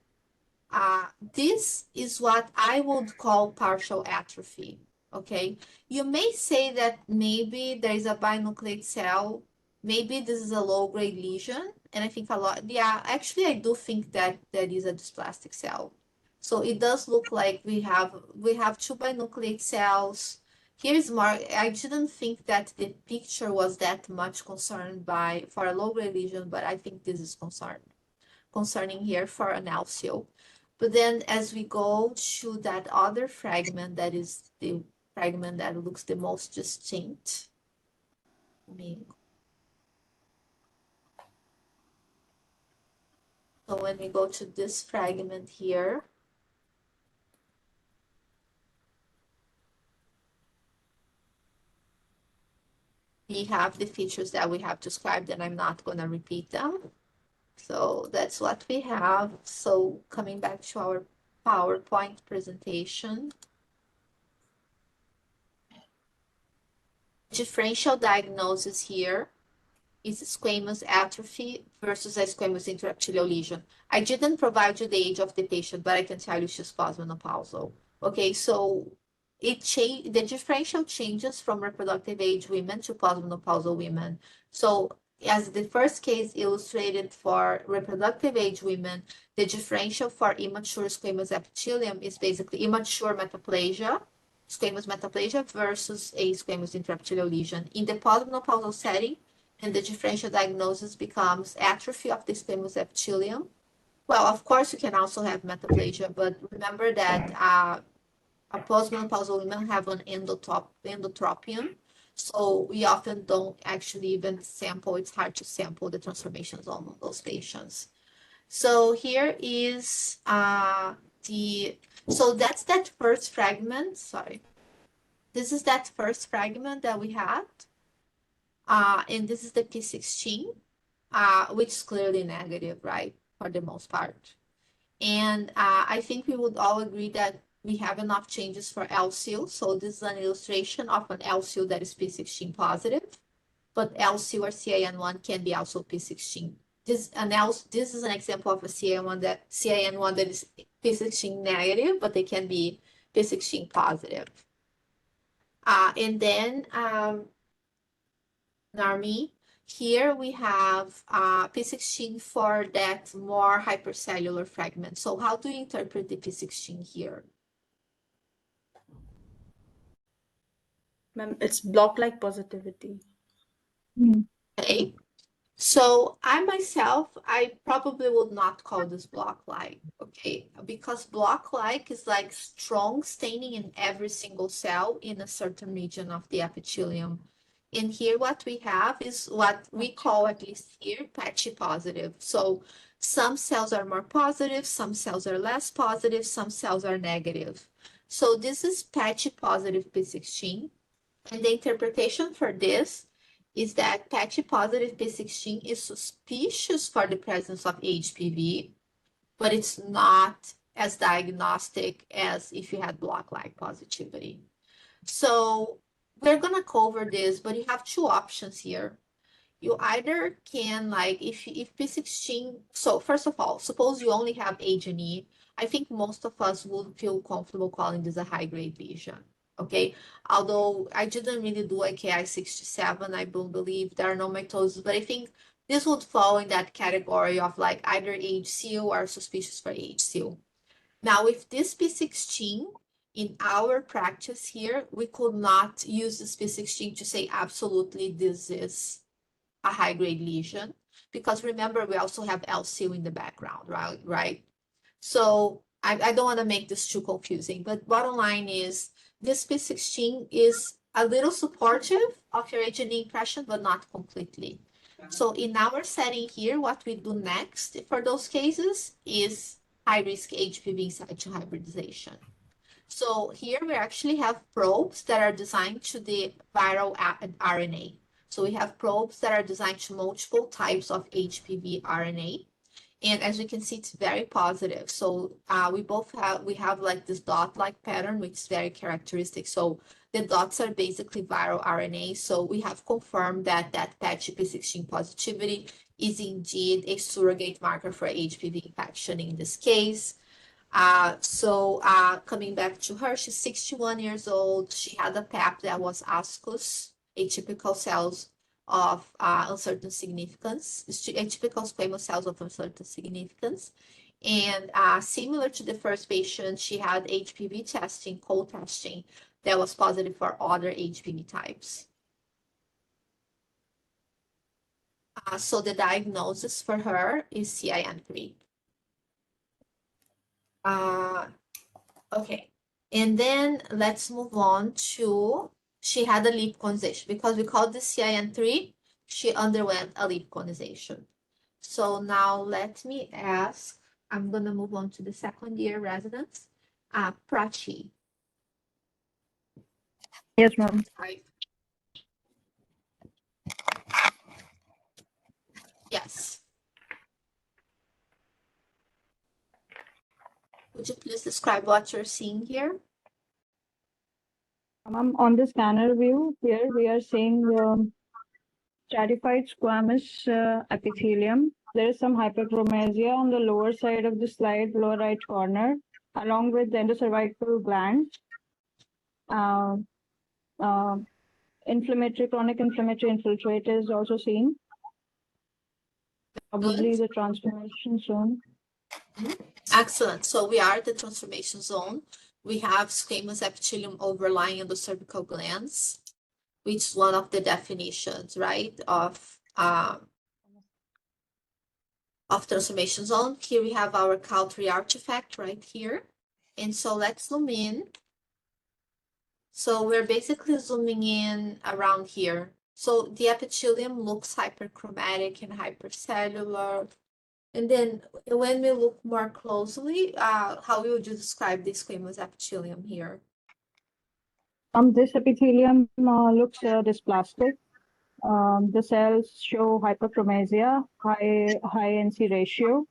this is what I would call partial atrophy, okay? You may say that maybe there is a binucleate cell maybe this is a low-grade lesion, and I think a lot, yeah, actually I do think that that is a dysplastic cell. So it does look like we have two binucleate cells. Here is more, I didn't think that the picture was that much concerned for a low-grade lesion, but I think this is concerning here for an LCO. But then as we go to that other fragment, that is the fragment that looks the most distinct. So when we go to this fragment here, we have the features that we have described, and I'm not going to repeat them. So that's what we have. So coming back to our PowerPoint presentation. Differential diagnosis here is squamous atrophy versus a squamous intraepithelial lesion. I didn't provide you the age of the patient, but I can tell you she's postmenopausal. Okay, so the differential changes from reproductive age women to postmenopausal women. So as the first case illustrated for reproductive age women, the differential for immature squamous epithelium is basically immature metaplasia, squamous metaplasia versus a squamous intraepithelial lesion. In the postmenopausal setting, and the differential diagnosis becomes atrophy of the squamous epithelium. Well, of course, you can also have metaplasia, but remember that a postmenopausal women have an endotropium. So we often don't actually even sample. It's hard to sample the transformations on those patients. So here is so that's that first fragment. Sorry. This is that first fragment that we had. And this is the P16, which is clearly negative, right, for the most part. And I think we would all agree that we have enough changes for LCU. So this is an illustration of an LCU that is P16 positive, but LCU or CIN1 can be also P16. This is an example of a CIN1 that is P16 negative, but they can be P16 positive. And then NARMI, here we have P16 for that more hypercellular fragment. So how do you interpret the P16 here? Ma'am, it's block-like positivity. Okay. So I myself, I probably would not call this block-like, okay? Because block-like is like strong staining in every single cell in a certain region of the epithelium. And here what we have is what we call, at least here, patchy positive. So some cells are more positive, some cells are less positive, some cells are negative. So this is patchy positive P16. And the interpretation for this is that patchy positive P16 is suspicious for the presence of HPV, but it's not as diagnostic as if you had block-like positivity. So we're gonna cover this, but you have two options here. You either can, like, if P16, so first of all, suppose you only have H&E, I think most of us would feel comfortable calling this a high-grade lesion. Okay, although I didn't really do AKI 67, I don't believe there are no mitosis, but I think this would fall in that category of like either HCU or suspicious for HCU. Now, with this P16, in our practice here, we could not use this P16 to say absolutely this is a high-grade lesion, because remember, we also have LCU in the background, right? So I don't want to make this too confusing, but bottom line is, this P16 is a little supportive of your H&E impression, but not completely. So in our setting here, what we do next for those cases is high-risk HPV in situ hybridization. So here we actually have probes that are designed to the viral RNA. So we have probes that are designed to multiple types of HPV RNA. And as you can see, it's very positive. So we have like this dot-like pattern, which is very characteristic. So the dots are basically viral RNA. So we have confirmed that that patchy P16 positivity is indeed a surrogate marker for HPV infection in this case. Coming back to her, she's 61 years old. She had a PAP that was ascus, atypical cells of uncertain significance, atypical squamous cells of uncertain significance. And similar to the first patient, she had HPV testing, co-testing, that was positive for other HPV types. So the diagnosis for her is CIN3. Okay, and then let's move on to, she had a lip conization. Because we called this CIN3, she underwent a lip conization. So now let me ask, I'm gonna move on to the second year residents, Prachi. Yes, ma'am. Yes. Would you please describe what you're seeing here? Ma'am, on the scanner view, here we are seeing stratified squamous epithelium. There is some hyperchromasia on the lower side of the slide, lower right corner, along with the endocervical gland. Chronic inflammatory infiltrate is also seen. Probably the transformation zone. Excellent. So we are at the transformation zone. We have squamous epithelium overlying on the cervical glands, which is one of the definitions, right, of transformation zone. Here we have our Cal3 artifact right here. And so let's zoom in. So we're basically zooming in around here. So the epithelium looks hyperchromatic and hypercellular. And then when we look more closely, how would you describe the squamous epithelium here? This epithelium looks dysplastic. The cells show hyperchromasia, high NC ratio,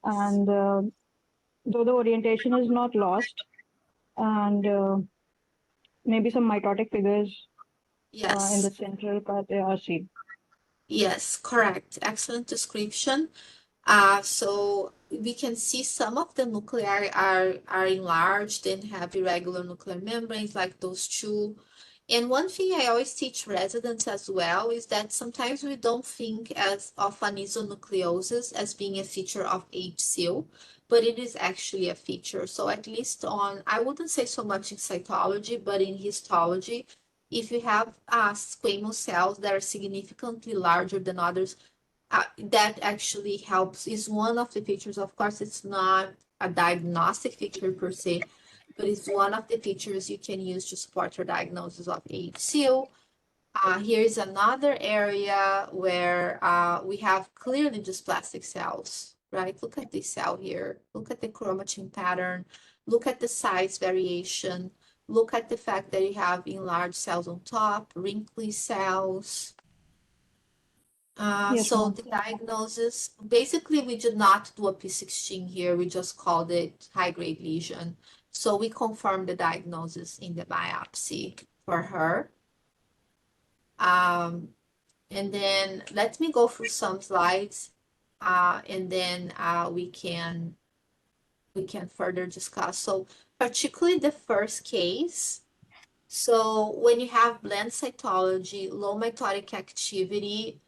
and though the orientation is not lost, and maybe some mitotic figures in the central part they are seen. Yes, correct. Excellent description. So we can see some of the nuclei are enlarged and have irregular nuclear membranes like those two. And one thing I always teach residents as well is that sometimes we don't think of anisonucleosis as being a feature of HCO, but it is actually a feature. So at least I wouldn't say so much in cytology, but in histology, if you have squamous cells that are significantly larger than others, that actually helps, is one of the features. Of course, it's not a diagnostic feature per se, but it's one of the features you can use to support your diagnosis of HCO. Here is another area where we have clearly dysplastic cells, right? Look at this cell here. Look at the chromatin pattern. Look at the size variation. Look at the fact that you have enlarged cells on top, wrinkly cells. So the diagnosis, basically we did not do a P16 here. We just called it high-grade lesion. So we confirmed the diagnosis in the biopsy for her. And then let me go through some slides, and then we can further discuss. So particularly the first case. So when you have blend cytology, low mitotic activity,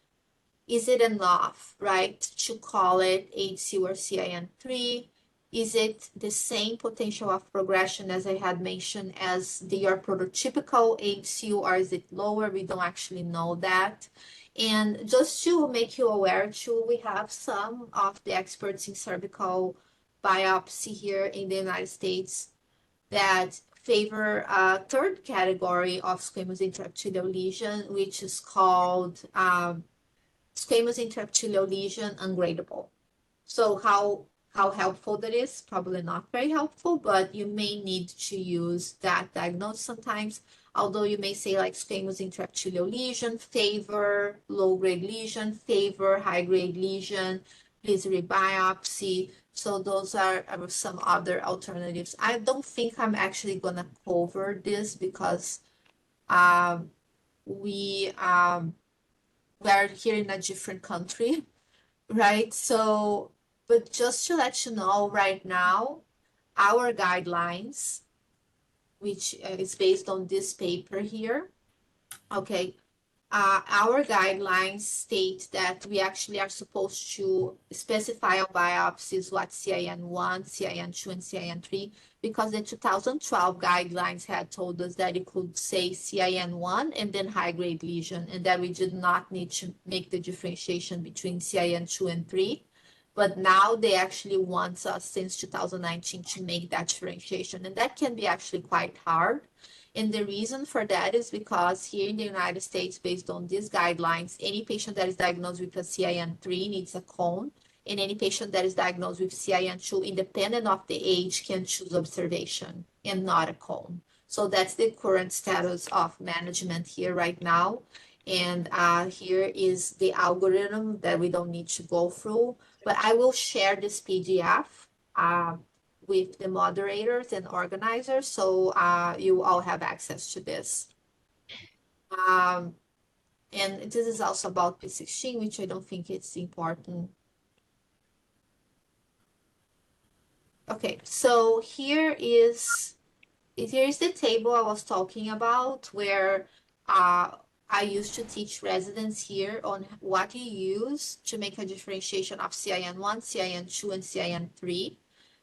is it enough, right, to call it HC or CIN3? Is it the same potential of progression as I had mentioned as your prototypical HCU, or is it lower? We don't actually know that. And just to make you aware too, we have some of the experts in cervical biopsy here in the United States that favor a third category of squamous intraepithelial lesion, which is called squamous intraepithelial lesion ungradable. So how helpful that is? Probably not very helpful, but you may need to use that diagnosis sometimes. Although you may say like squamous intraepithelial lesion, favor low-grade lesion, favor high-grade lesion, please rebiopsy. So those are some other alternatives. I don't think I'm actually gonna cover this because we are here in a different country, right? So, but just to let you know right now, our guidelines, which is based on this paper here, okay, our guidelines state that we actually are supposed to specify on biopsies what CIN1, CIN2, and CIN3, because the 2012 guidelines had told us that it could say CIN1 and then high-grade lesion, and that we did not need to make the differentiation between CIN2 and 3. But now they actually want us since 2019 to make that differentiation, and that can be actually quite hard. And the reason for that is because here in the United States, based on these guidelines, any patient that is diagnosed with a CIN3 needs a cone, and any patient that is diagnosed with CIN2, independent of the age, can choose observation and not a cone. So that's the current status of management here right now. And here is the algorithm that we don't need to go through, but I will share this PDF with the moderators and organizers, so you all have access to this. And this is also about P16, which I don't think it's important. Okay, so here is the table I was talking about, where I used to teach residents here on what you use to make a differentiation of CIN1, CIN2, and CIN3.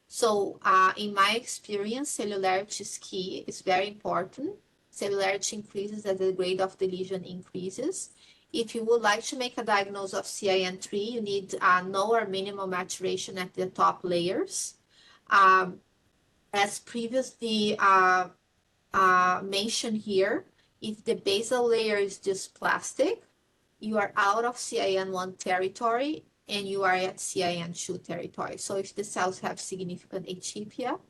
So in my experience, cellularity is key. It's very important. Cellularity increases as the grade of the lesion increases. If you would like to make a diagnosis of CIN3, you need no or minimal maturation at the top layers. As previously mentioned here, if the basal layer is dysplastic, you are out of CIN1 territory and you are at CIN2 territory. So if the cells have significant atypia.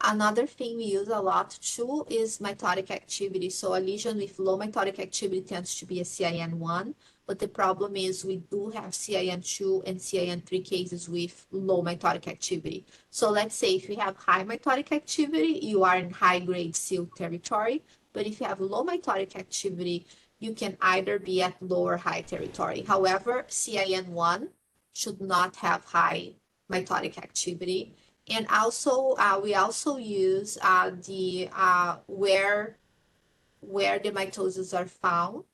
Another thing we use a lot too is mitotic activity. So a lesion with low mitotic activity tends to be a CIN1, but the problem is we do have CIN2 and CIN3 cases with low mitotic activity. So let's say if you have high mitotic activity, you are in high-grade seal territory, but if you have low mitotic activity, you can either be at low or high territory. However, CIN1 should not have high mitotic activity. And also, we also use where the mitoses are found.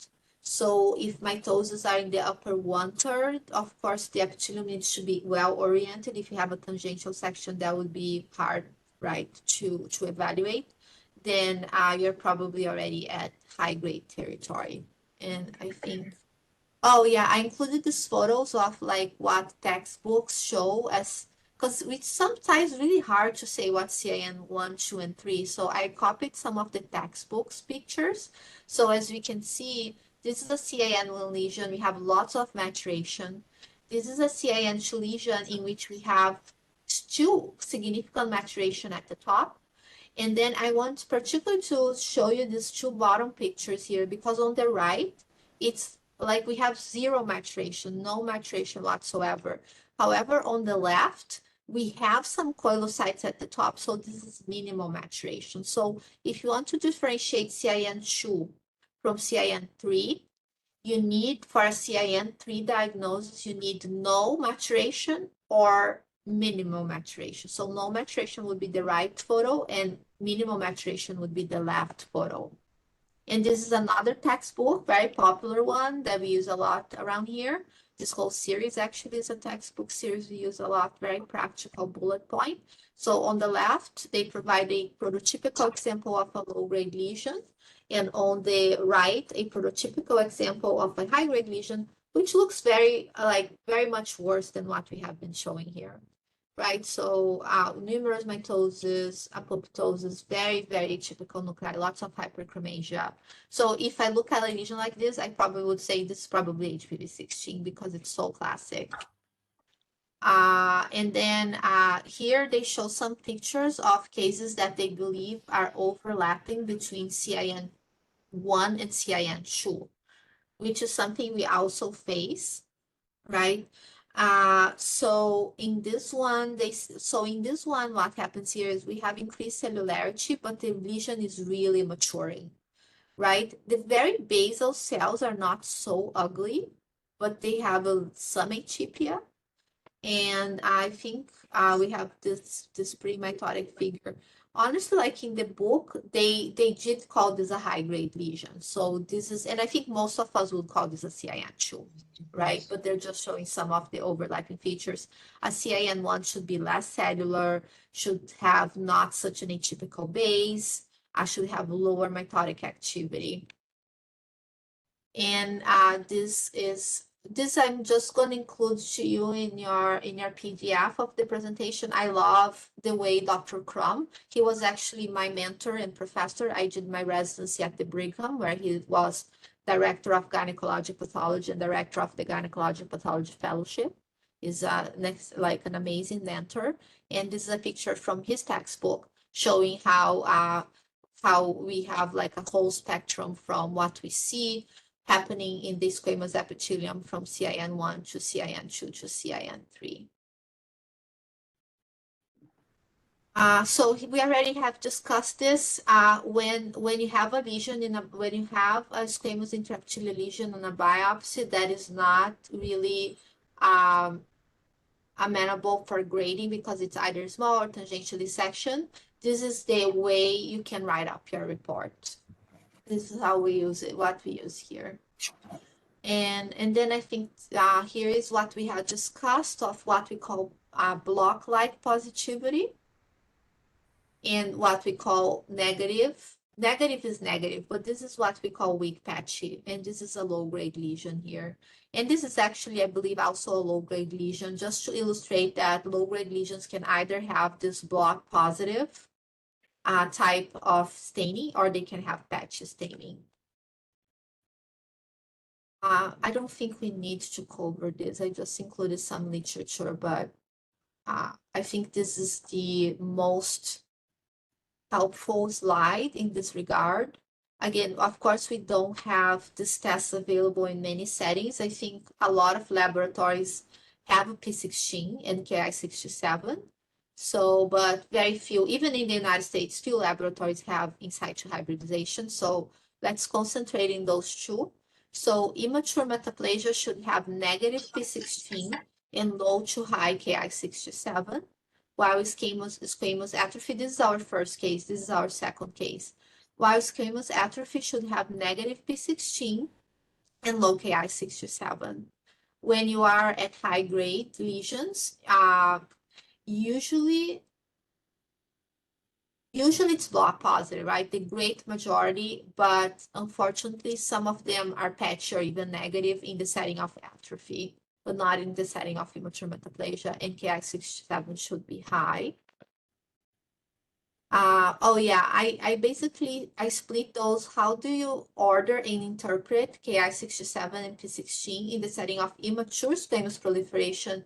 So if mitoses are in the upper 1/3, of course, the epithelium needs to be well-oriented. If you have a tangential section, that would be hard, right, to evaluate. Then you're probably already at high-grade territory. And I think, oh yeah, I included these photos of like what textbooks show as, because it's sometimes really hard to say what CIN1, 2, and 3. So I copied some of the textbooks pictures. So as we can see, this is a CIN1 lesion. We have lots of maturation. This is a CIN2 lesion in which we have still significant maturation at the top. And then I want particularly to show you these two bottom pictures here, because on the right, it's like we have zero maturation, no maturation whatsoever. However, on the left, we have some coilocytes at the top, so this is minimal maturation. So if you want to differentiate CIN2 from CIN3, you need, for a CIN3 diagnosis, you need no maturation or minimal maturation. So no maturation would be the right photo and minimal maturation would be the left photo. And this is another textbook, very popular one that we use a lot around here. This whole series actually is a textbook series we use a lot, very practical bullet point. So on the left, they provide a prototypical example of a low-grade lesion. And on the right, a prototypical example of a high-grade lesion, which looks very much worse than what we have been showing here. Right, so numerous mitosis, apoptosis, very, very typical nuclei, lots of hyperchromasia. So if I look at a lesion like this, I probably would say this is probably HPV16 because it's so classic. And then here they show some pictures of cases that they believe are overlapping between CIN1 and CIN2, which is something we also face, right? So in this one, what happens here is we have increased cellularity, but the lesion is really maturing, right? The very basal cells are not so ugly, but they have some atypia. And I think we have this pre-mitotic figure. Honestly, like in the book, they did call this a high-grade lesion. So this is, and I think most of us would call this a CIN2, right? But they're just showing some of the overlapping features. A CIN1 should be less cellular, should have not such an atypical base, should have lower mitotic activity. And this I'm just going to include to you in your PDF of the presentation. I love the way Dr. Crum, he was actually my mentor and professor. I did my residency at the Brigham, where he was director of gynecologic pathology and director of the gynecologic pathology fellowship. Is like an amazing mentor. And this is a picture from his textbook showing how we have like a whole spectrum from what we see happening in the squamous epithelium from CIN1 to CIN2 to CIN3. So we already have discussed this. When you have a lesion when you have a squamous intraepithelial lesion on a biopsy, that is not really amenable for grading because it's either small or tangentially sectioned. This is the way you can write up your report. This is how we use it, what we use here. And then I think here is what we had discussed of what we call block-like positivity and what we call negative. Negative is negative, but this is what we call weak patchy, and this is a low-grade lesion here. And this is actually, I believe, also a low-grade lesion, just to illustrate that low-grade lesions can either have this block positive type of staining, or they can have patchy staining. I don't think we need to cover this. I just included some literature, but I think this is the most helpful slide in this regard. Again, of course, we don't have this test available in many settings. I think a lot of laboratories have a P16 and Ki67. So, but very few, even in the United States, few laboratories have in situ hybridization. So let's concentrate in those two. So immature metaplasia should have negative P16 and low to high Ki67, while squamous atrophy, this is our first case, this is our second case. While squamous atrophy should have negative P16 and low Ki67. When you are at high-grade lesions, usually it's block positive, right? The great majority, but unfortunately, some of them are patchy or even negative in the setting of atrophy, but not in the setting of immature metaplasia, and Ki67 should be high. Oh yeah, I basically split those. How do you order and interpret Ki67 and P16 in the setting of immature squamous proliferation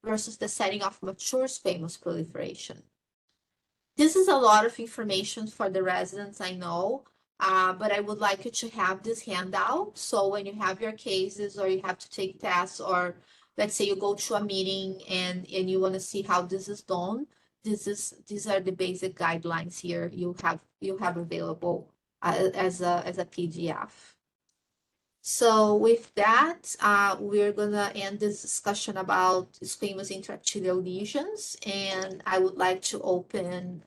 versus the setting of mature squamous proliferation? This is a lot of information for the residents, I know, but I would like you to have this handout. So when you have your cases or you have to take tests, or let's say you go to a meeting and you want to see how this is done, these are the basic guidelines here you have available as a PDF. So with that, we're gonna end this discussion about squamous intraepithelial lesions, and I would like to open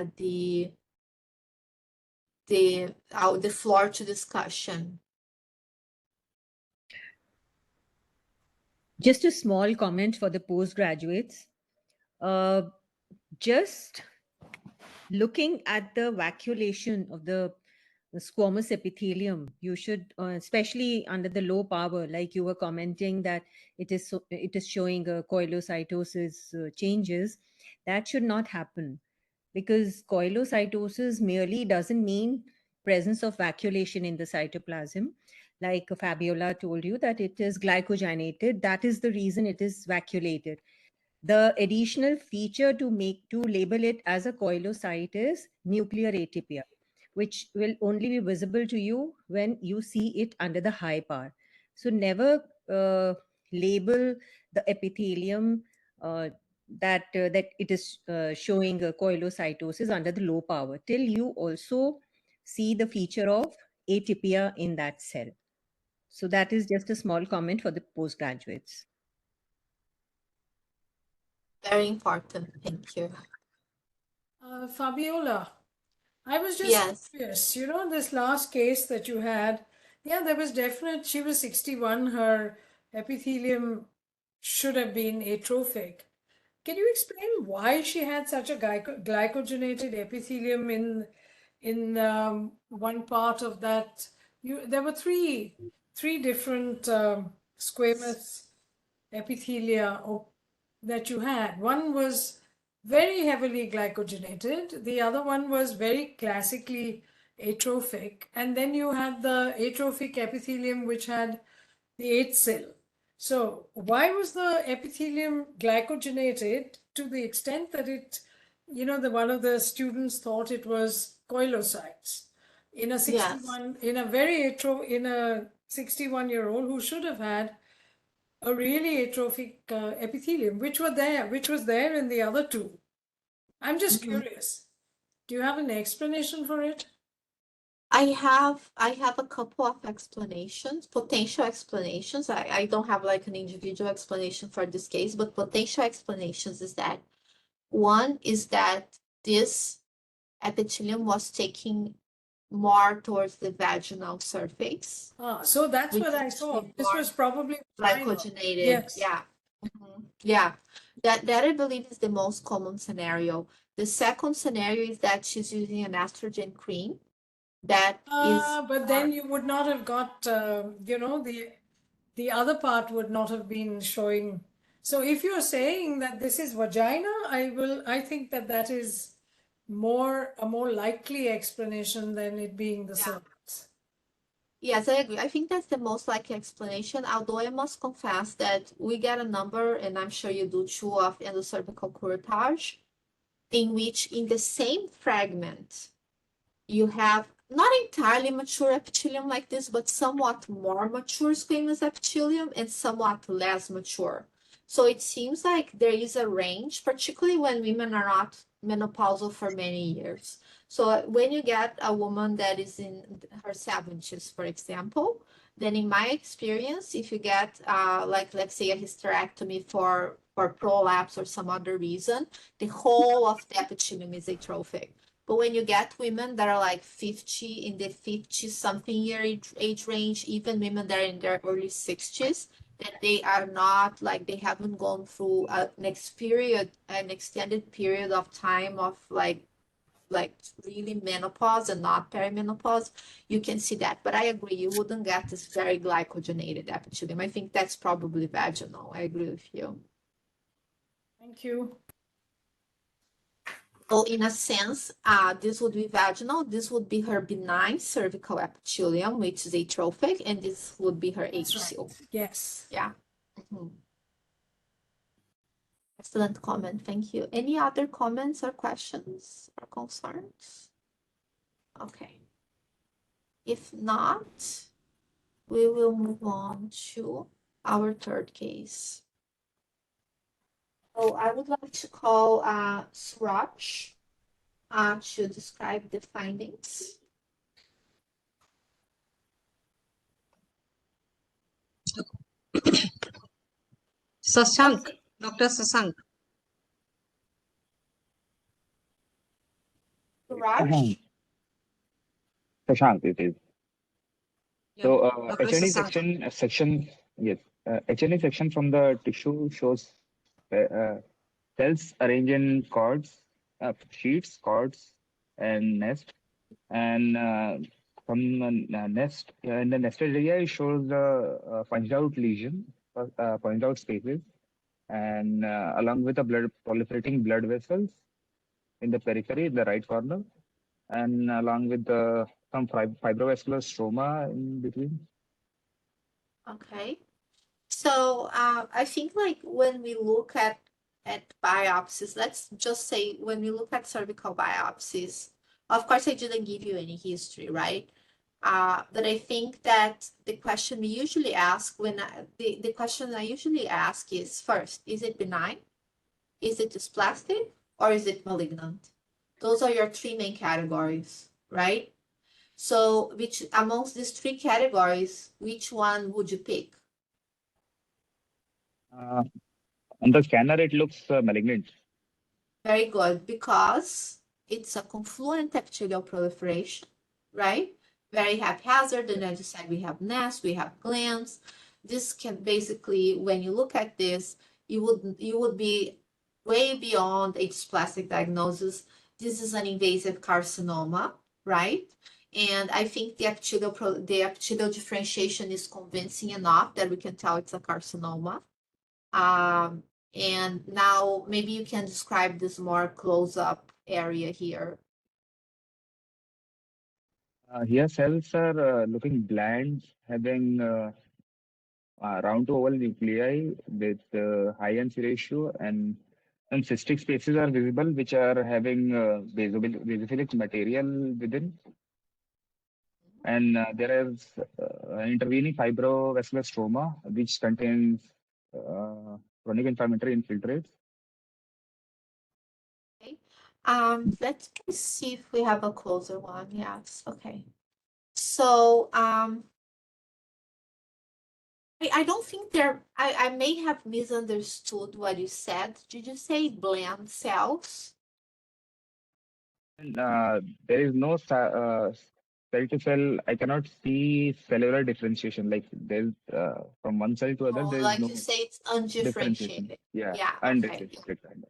the floor to discussion. Just a small comment for the postgraduates. Just looking at the vacuolation of the squamous epithelium, you should, especially under the low power, like you were commenting that it is showing coilocytosis changes. That should not happen, because coilocytosis merely doesn't mean presence of vacuolation in the cytoplasm. Like Fabiola told you, that it is glycogenoated. That is the reason it is vacuolated. The additional feature to label it as a coilocyte is nuclear atypia, which will only be visible to you when you see it under the high power. So never label the epithelium that it is showing coilocytosis under the low power till you also see the feature of atypia in that cell. So that is just a small comment for the postgraduates. Very important. Thank you. Fabiola, I was just Yes. curious, this last case that you had, yeah, there was she was 61, her epithelium should have been atrophic. Can you explain why she had such a glycogenated epithelium in one part of that? There were three different squamous epithelia that you had. One was very heavily glycogenated. The other one was very classically atrophic. And then you had the atrophic epithelium, which had the 8th cell. So why was the epithelium glycogenated to the extent that it, one of the students thought it was coilocytes in a 61, in a 61-year-old who should have had a really atrophic epithelium, which was there in the other two. I'm just curious. Do you have an explanation for it? I have a couple of explanations, potential explanations. I don't have like an individual explanation for this case, but potential explanations is that one is that this epithelium was taking more towards the vaginal surface. So that's what I saw. This was probably glycogenated. Yes. Yeah. Yeah. That I believe is the most common scenario. The second scenario is that she's using an estrogen cream that is. But then you would not have got, the other part would not have been showing. So if you're saying that this is vagina, I think that is a more likely explanation than it being the cervix. Yes, I agree. I think that's the most likely explanation, although I must confess that we get a number, and I'm sure you do too, of endocervical curettage, in which in the same fragment, you have not entirely mature epithelium like this, but somewhat more mature squamous epithelium and somewhat less mature. So it seems like there is a range, particularly when women are not menopausal for many years. So when you get a woman that is in her 70s, for example, then in my experience, if you get like, let's say, a hysterectomy for prolapse or some other reason, the whole of the epithelium is atrophic. But when you get women that are like 50, in the 50-something year age range, even women that are in their early 60s, that they are not like, they haven't gone through an extended period of time of like really menopause and not perimenopause, you can see that. But I agree, you wouldn't get this very glycogenated epithelium. I think that's probably vaginal. I agree with you. Thank you. So in a sense, this would be vaginal. This would be her benign cervical epithelium, which is atrophic, and this would be her HCO. Right. Yes. Yeah. Excellent comment. Thank you. Any other comments or questions or concerns? Okay. If not, we will move on to our third case. So I would like to call Suraj to describe the findings. Sasank, Dr. Sasank. Suraj? Shashank, it is. So Dr. HNE Sasank. section, yes, HNE section from the tissue shows cells arranged in cords, sheets, cords, and nest. And from nest, in the nested area, it shows the punched out lesion, punched out spaces, and along with the proliferating blood vessels in the periphery, in the right corner, and along with some fibrovascular stroma in between. Okay. So I think like when we look at biopsies, let's just say when we look at cervical biopsies, of course I didn't give you any history, right? But I think that the question we usually ask the question I usually ask is first, is it benign? Is it dysplastic? Or is it malignant? Those are your three main categories, right? So which amongst these three categories, which one would you pick? On the scanner, it looks malignant. Very good, because it's a confluent epithelial proliferation, right? Very haphazard, and as you said, we have nests, we have glands. This can basically, when you look at this, you would be way beyond a dysplastic diagnosis. This is an invasive carcinoma, right? And I think the epithelial differentiation is convincing enough that we can tell it's a carcinoma. And now maybe you can describe this more close-up area here. Here, cells are looking bland, having round to oval nuclei with high NC ratio, and some cystic spaces are visible, which are having basophilic material within. And there is intervening fibrovascular stroma, which contains chronic inflammatory infiltrates. Okay. Let's see if we have a closer one. Yes. Okay. So I don't think I may have misunderstood what you said. Did you say bland cells? And there is no cell to cell. I cannot see cellular differentiation. Like there's from one cell to other, Oh, there is like no you say, it's differentiation. undifferentiated. Yeah, Yeah, okay. undifferentiated kind of.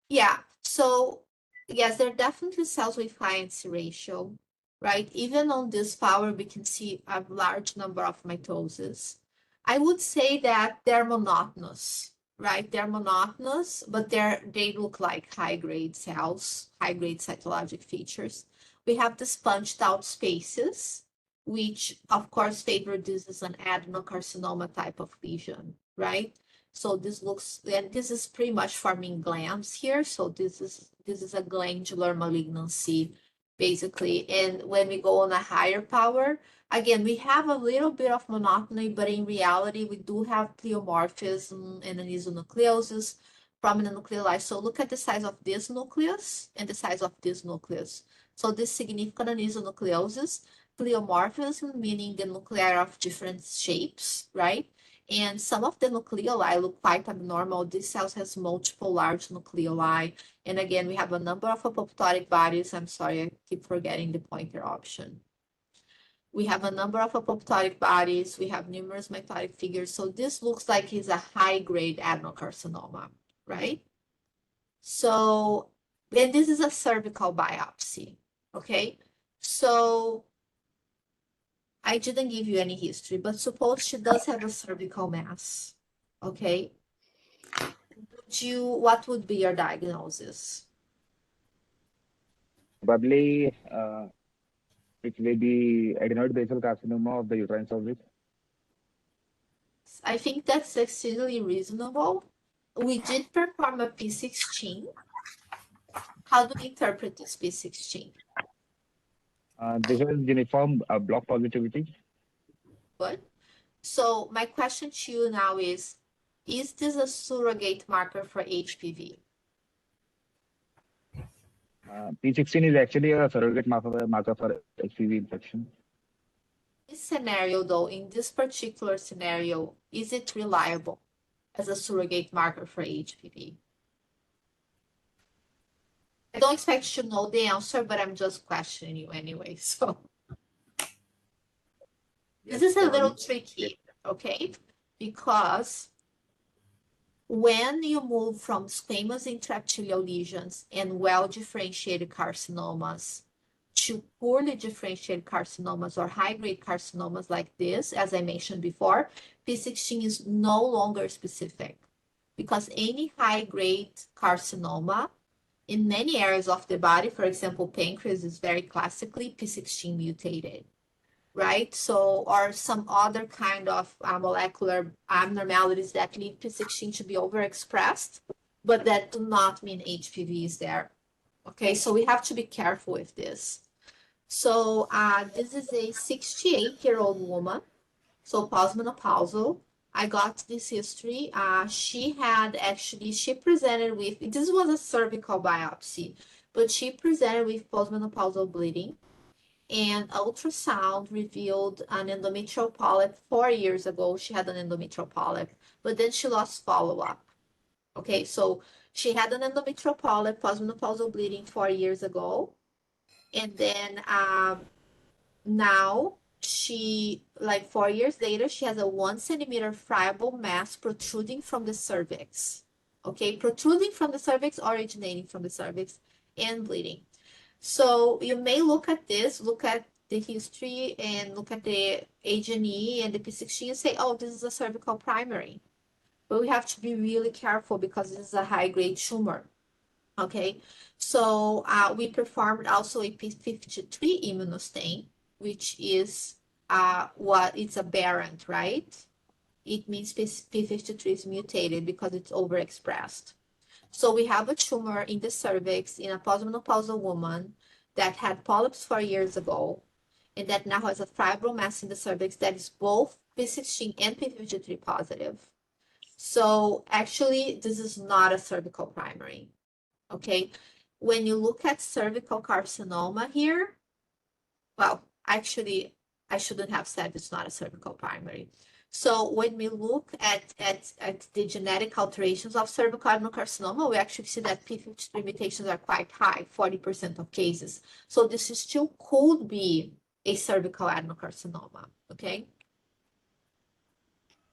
Yeah, so yes, there are definitely cells with high NC ratio, right? Even on this flower, we can see a large number of mitosis. I would say that they're monotonous, right? They're monotonous, but they look like high-grade cells, high-grade cytologic features. We have the sponged out spaces, which of course favor this as an adenocarcinoma type of lesion, right? So this looks, and this is pretty much forming glands here. So this is a glandular malignancy, basically. And when we go on a higher power, again, we have a little bit of monotony, but in reality, we do have pleomorphism and anisonucleosis, prominent nucleoli. So look at the size of this nucleus and the size of this nucleus. So this significant anisonucleosis, pleomorphism, meaning the nuclei are of different shapes, right? And some of the nucleoli look quite abnormal. This cell has multiple large nucleoli. And again, we have a number of apoptotic bodies. I'm sorry, I keep forgetting the pointer option. We have a number of apoptotic bodies. We have numerous mitotic figures. So this looks like it's a high-grade adenocarcinoma, right? So, and this is a cervical biopsy, okay? So I didn't give you any history, but suppose she does have a cervical mass, okay? What would be your diagnosis? Probably it may be adenoid basal carcinoma of the uterine cervix. I think that's extremely reasonable. We did perform a P16. How do we interpret this P16? This is uniform block positivity. Good. So my question to you now is this a surrogate marker for HPV? P16 is actually a surrogate marker for HPV infection. This scenario, though, in this particular scenario, is it reliable as a surrogate marker for HPV? I don't expect you to know the answer, but I'm just questioning you anyway. So this is a little tricky, okay? Because when you move from squamous intraepithelial lesions and well-differentiated carcinomas to poorly differentiated carcinomas or high-grade carcinomas like this, as I mentioned before, P16 is no longer specific because any high-grade carcinoma in many areas of the body, for example, pancreas is very classically P16 mutated, right? So, or some other kind of molecular abnormalities that lead P16 to be overexpressed, but that do not mean HPV is there. Okay, so we have to be careful with this. So this is a 68-year-old woman, so postmenopausal. I got this history. She presented with, this was a cervical biopsy, but she presented with postmenopausal bleeding, and ultrasound revealed an endometrial polyp 4 years ago. She had an endometrial polyp, but then she lost follow-up. Okay, so she had an endometrial polyp, postmenopausal bleeding 4 years ago. And then now she, like 4 years later, she has a 1 centimeter friable mass protruding from the cervix. Okay, protruding from the cervix, originating from the cervix, and bleeding. So you may look at this, look at the history and look at the H&E and the P16 and say, oh, this is a cervical primary. But we have to be really careful because this is a high-grade tumor. Okay, so we performed also a P53 immunostain, which is it's aberrant, right? It means P53 is mutated because it's overexpressed. So we have a tumor in the cervix in a postmenopausal woman that had polyps 4 years ago, and that now has a fibromass in the cervix that is both P16 and P53 positive. So actually, this is not a cervical primary, okay? When you look at cervical carcinoma here, well, actually, I shouldn't have said it's not a cervical primary. So when we look at the genetic alterations of cervical adenocarcinoma, we actually see that P53 mutations are quite high, 40% of cases. So this still could be a cervical adenocarcinoma, okay?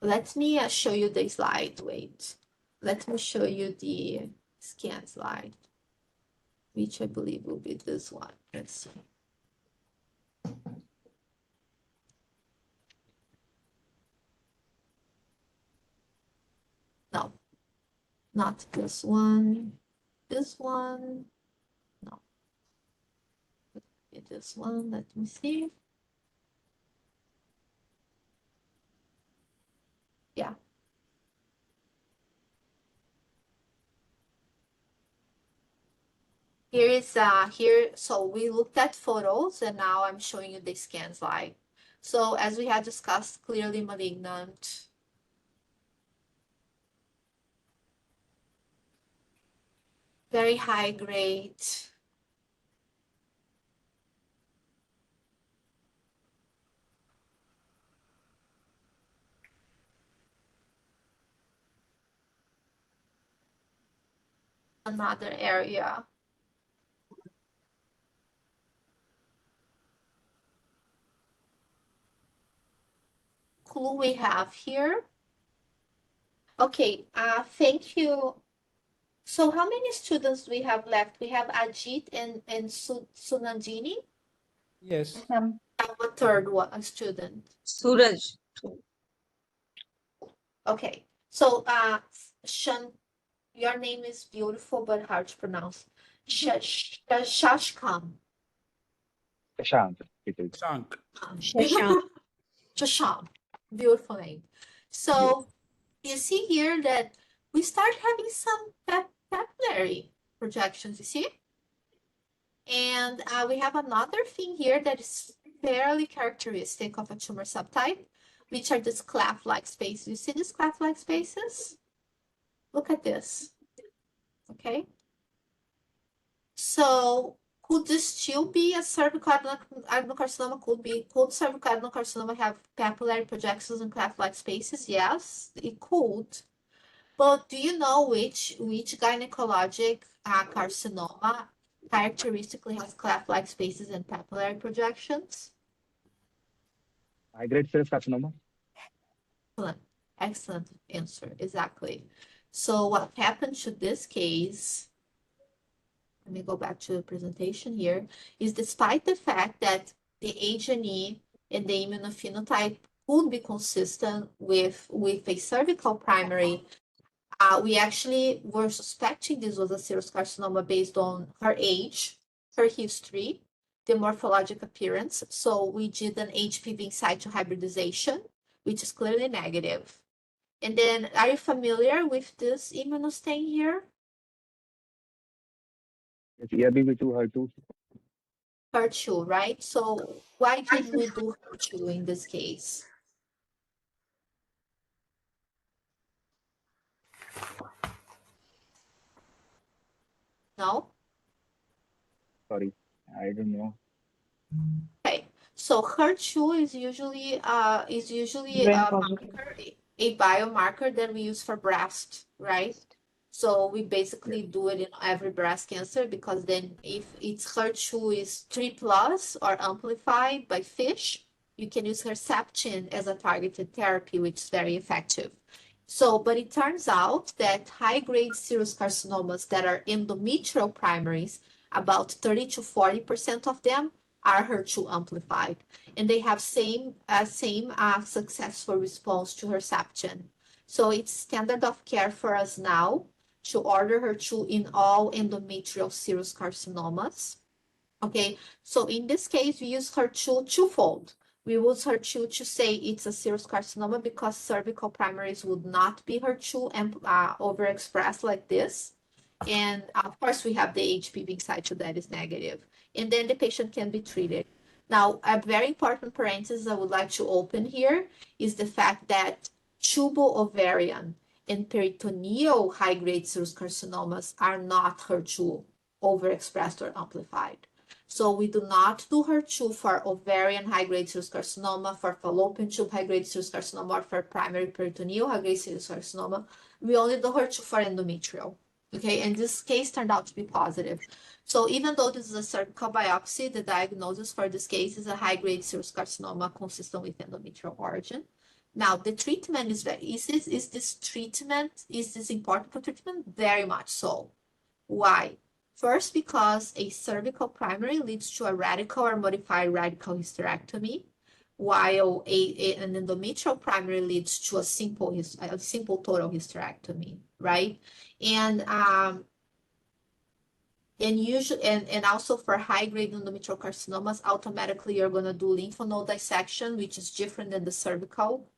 Let me show you the slide, wait. Let me show you the scan slide, which I believe will be this one. Let's see. No, not this one. This one, no. This one, let me see. Yeah. Here is so we looked at photos and now I'm showing you the scan slide. So as we had discussed, clearly malignant. Very high grade. Another area. Clue we have here. Okay, thank you. So how many students we have left? We have Ajit and Sunandini. Yes. Have a third one, a student. Suraj. Okay, so Shan, your name is beautiful but hard to pronounce. Shashkam. Shashank, it is. Shank. Shashank. Beautiful name. So you see here that we start having some papillary projections, you see? And we have another thing here that is fairly characteristic of a tumor subtype, which are these cleft-like spaces. You see these cleft-like spaces? Look at this. Okay. So could this still be a cervical adenocarcinoma? Could cervical adenocarcinoma have papillary projections and cleft-like spaces? Yes, it could. But do you know which gynecologic carcinoma characteristically has cleft-like spaces and papillary projections? High-grade serous carcinoma. Excellent answer, exactly. So what happened to this case, let me go back to the presentation here, is despite the fact that the H&E and the immunophenotype could be consistent with a cervical primary, we actually were suspecting this was a serous carcinoma based on her age, her history, the morphologic appearance. So we did an HPV in situ hybridization, which is clearly negative. And then, are you familiar with this immunostain here? It's ERBB2, HER2. HER2, right? So why did we do HER2 in this case? No? Sorry, I don't know. Okay, so HER2 is usually Brain positive. a biomarker that we use for breast, right? So we basically do it in every breast cancer because then if its HER2 is 3+ or amplified by FISH, you can use Herceptin as a targeted therapy, which is very effective. So, but it turns out that high-grade serous carcinomas that are endometrial primaries, about 30 to 40% of them are HER2 amplified, and they have same successful response to Herceptin. So it's standard of care for us now to order HER2 in all endometrial serous carcinomas. Okay, so in this case, we use HER2 twofold. We use HER2 to say it's a serous carcinoma because cervical primaries would not be HER2 and overexpressed like this. And of course, we have the HPV inside too that is negative. And then the patient can be treated. Now, a very important parenthesis I would like to open here is the fact that tubal ovarian and peritoneal high-grade serous carcinomas are not HER2 overexpressed or amplified. So we do not do HER2 for ovarian high-grade serous carcinoma, for fallopian tube high-grade serous carcinoma, or for primary peritoneal high-grade serous carcinoma. We only do HER2 for endometrial. Okay, and this case turned out to be positive. So even though this is a cervical biopsy, the diagnosis for this case is a high-grade serous carcinoma consistent with endometrial origin. Now, the treatment is is this important for treatment? Very much so. Why? First, because a cervical primary leads to a radical or modified radical hysterectomy, while an endometrial primary leads to a simple total hysterectomy, right? And also for high-grade endometrial carcinomas, automatically you're going to do lymph node dissection, which is different than the cervical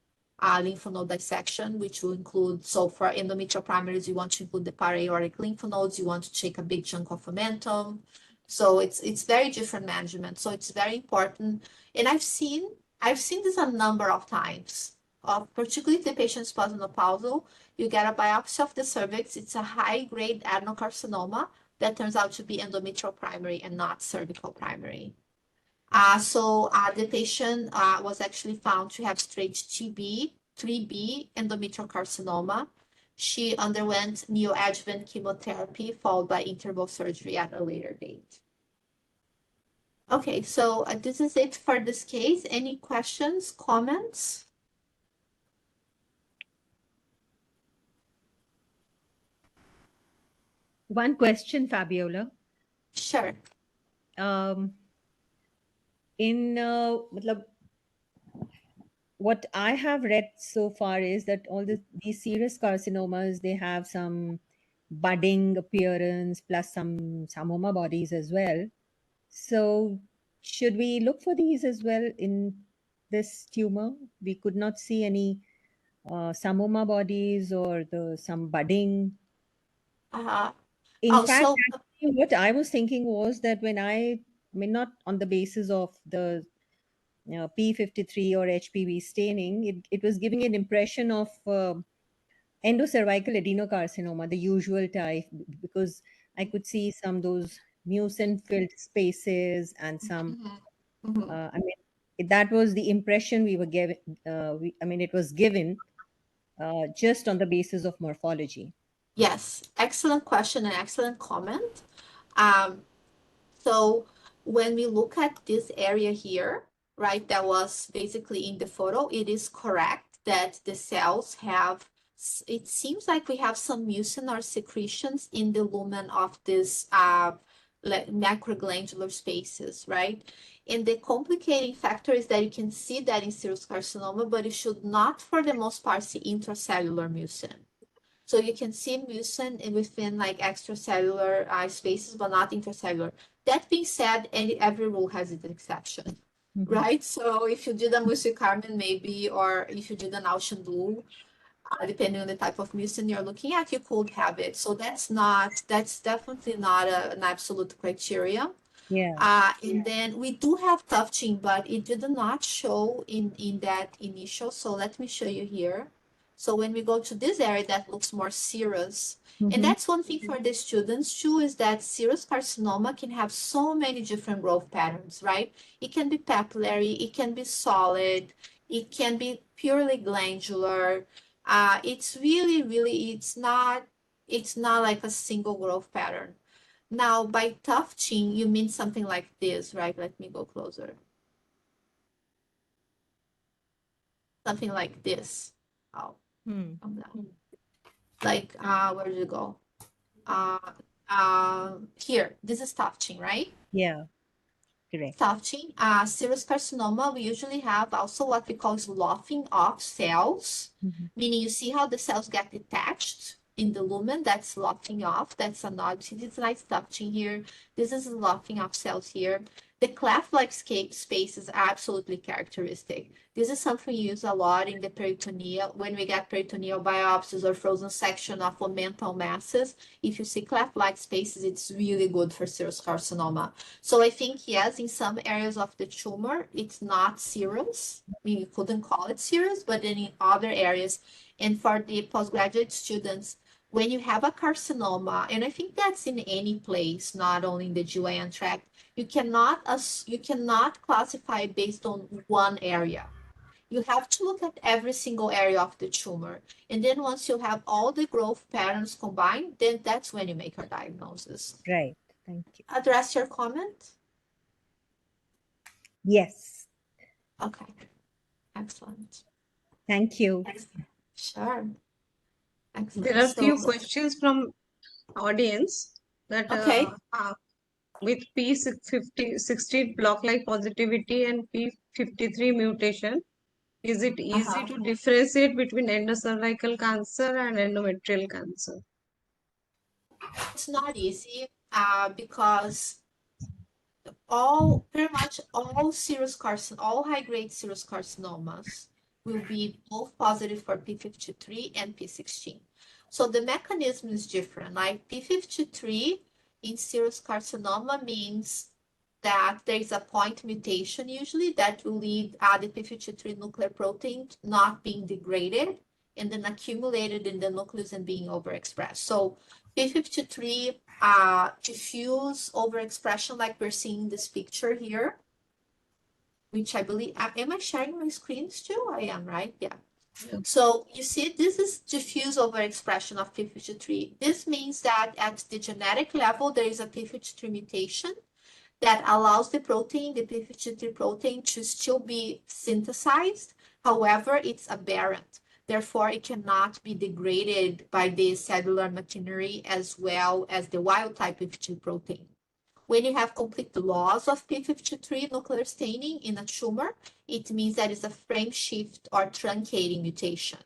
lymph node dissection, which will include, so for endometrial primaries, you want to include the para-aortic lymph nodes, you want to take a big chunk of omentum. So it's very different management. So it's very important. And I've seen this a number of times, particularly if the patient is postmenopausal, you get a biopsy of the cervix, it's a high-grade adenocarcinoma that turns out to be endometrial primary and not cervical primary. So the patient was actually found to have stage 3B endometrial carcinoma. She underwent neoadjuvant chemotherapy followed by interval surgery at a later date. Okay, so this is it for this case. Any questions, comments? One question, Fabiola. Sure. What I have read so far is that all these serous carcinomas, they have some budding appearance plus some samoma bodies as well. So should we look for these as well in this tumor? We could not see any samoma bodies or some budding. In fact, actually, what I was thinking was that when I mean, not on the basis of the P53 or HPV staining, it was giving an impression of endocervical adenocarcinoma, the usual type, because I could see some those mucin-filled spaces and some. I mean, that was the impression we were given. It was given just on the basis of morphology. Yes, excellent question and excellent comment. So when we look at this area here, right, that was basically in the photo, it is correct that the cells have, it seems like we have some mucin or secretions in the lumen of this macroglandular spaces, right? And the complicating factor is that you can see that in serous carcinoma, but you should not, for the most part, see intracellular mucin. So you can see mucin within like extracellular spaces, but not intracellular. That being said, every rule has its exception, right? So if you did a mucicarmin maybe, or if you did an Auschen blue, depending on the type of mucin you're looking at, you could have it. So that's definitely not an absolute criteria. Yeah. And then we do have tufting, but it did not show in that initial. So let me show you here. So when we go to this area, that looks more serous. And that's one thing for the students too, is that serous carcinoma can have so many different growth patterns, right? It can be papillary, it can be solid, it can be purely glandular. It's really, it's not It's not like a single growth pattern. Now, by tufting, you mean something like this, right? Let me go closer. Something like this. Oh, come down. Like, where did it go? Here, this is tufting, right? Yeah, correct. Tufting, serous carcinoma, we usually have also what we call sloughing off cells, meaning you see how the cells get detached in the lumen, that's sloughing off. That's a nod. See this nice tufting here. This is sloughing off cells here. The cleft-like spaces are absolutely characteristic. This is something we use a lot in the peritoneal when we get peritoneal biopsies or frozen section of omental masses. If you see cleft-like spaces, it's really good for serous carcinoma. So I think, yes, in some areas of the tumor, it's not serous. I mean, you couldn't call it serous, but then in other areas, and for the postgraduate students, when you have a carcinoma, and I think that's in any place, not only in the GYN tract, you cannot classify based on one area. You have to look at every single area of the tumor. And then once you have all the growth patterns combined, then that's when you make a diagnosis. Right. Thank you. Address your comment? Yes. Okay. Excellent. Thank you. Sure. Excellent. There are few So, questions from audience that okay. with P16 block-like positivity and P53 mutation, is it easy to differentiate between endocervical cancer and endometrial cancer? It's not easy because pretty much all high-grade serous carcinomas will be both positive for P53 and P16. So the mechanism is different. Like P53 in serous carcinoma means that there is a point mutation usually that will lead the P53 nuclear protein not being degraded and then accumulated in the nucleus and being overexpressed. So P53 diffuse overexpression like we're seeing in this picture here, which I believe, am I sharing my screen still? I am, right? Yeah. So you see, this is diffuse overexpression of P53. This means that at the genetic level, there is a P53 mutation that allows the protein, the P53 protein, to still be synthesized. However, it's aberrant. Therefore, it cannot be degraded by the cellular machinery as well as the wild type P53 protein. When you have complete loss of P53 nuclear staining in a tumor, it means that it's a frame shift or truncating mutation.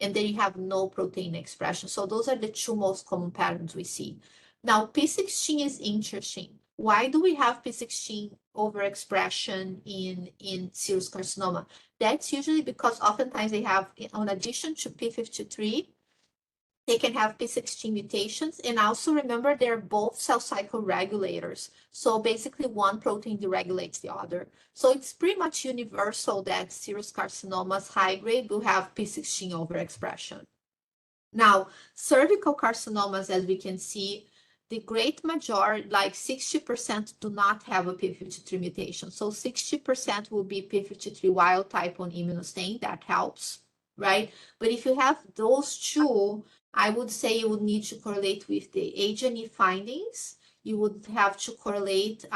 And then you have no protein expression. So those are the two most common patterns we see. Now, P16 is interesting. Why do we have P16 overexpression in serous carcinoma? That's usually because oftentimes they have, in addition to P53, they can have P16 mutations. And also remember, they're both cell cycle regulators. So basically one protein deregulates the other. So it's pretty much universal that serous carcinomas high grade will have P16 overexpression. Now, cervical carcinomas, as we can see, the great majority, like 60%, do not have a P53 mutation. So 60% will be P53 wild type on immunostain. That helps, right? But if you have those two, I would say you would need to correlate with the H&E findings. You would have to correlate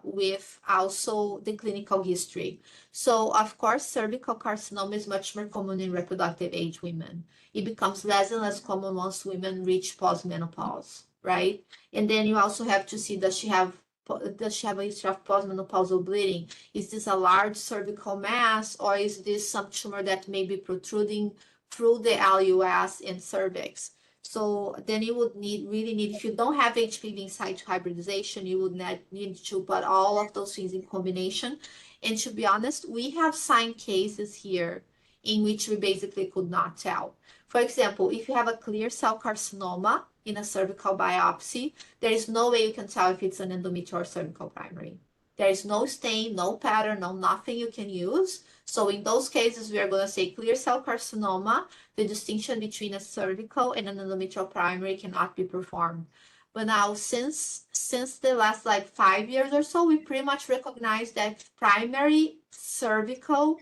with also the clinical history. So, of course, cervical carcinoma is much more common in reproductive age women. It becomes less and less common once women reach postmenopause, right? And then you also have to see, does she have a history of postmenopausal bleeding? Is this a large cervical mass, or is this some tumor that may be protruding through the LUS and cervix? So then you would really need, if you don't have HPV in situ hybridization, you would need to put all of those things in combination. And to be honest, we have signed cases here in which we basically could not tell. For example, if you have a clear cell carcinoma in a cervical biopsy, there is no way you can tell if it's an endometrial or cervical primary. There is no stain, no pattern, no nothing you can use. So in those cases, we are going to say clear cell carcinoma. The distinction between a cervical and an endometrial primary cannot be performed. But now, since the last like 5 years or so, we pretty much recognize that primary cervical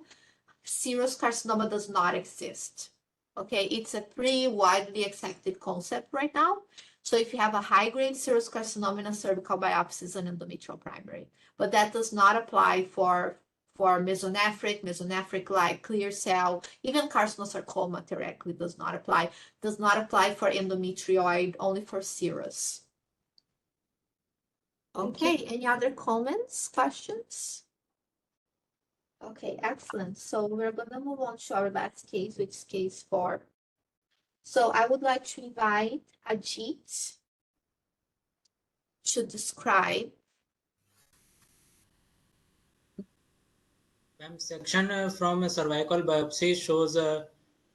serous carcinoma does not exist. Okay, it's a pretty widely accepted concept right now. So if you have a high-grade serous carcinoma in a cervical biopsy, is an endometrial primary, but that does not apply for mesonephric-like clear cell, even carcinosarcoma theoretically does not apply for endometrioid, only for serous. Okay, any other comments, questions? Okay, excellent. So we're gonna move on to our last case, which is case 4. So I would like to invite Ajit to describe. Section from a cervical biopsy shows a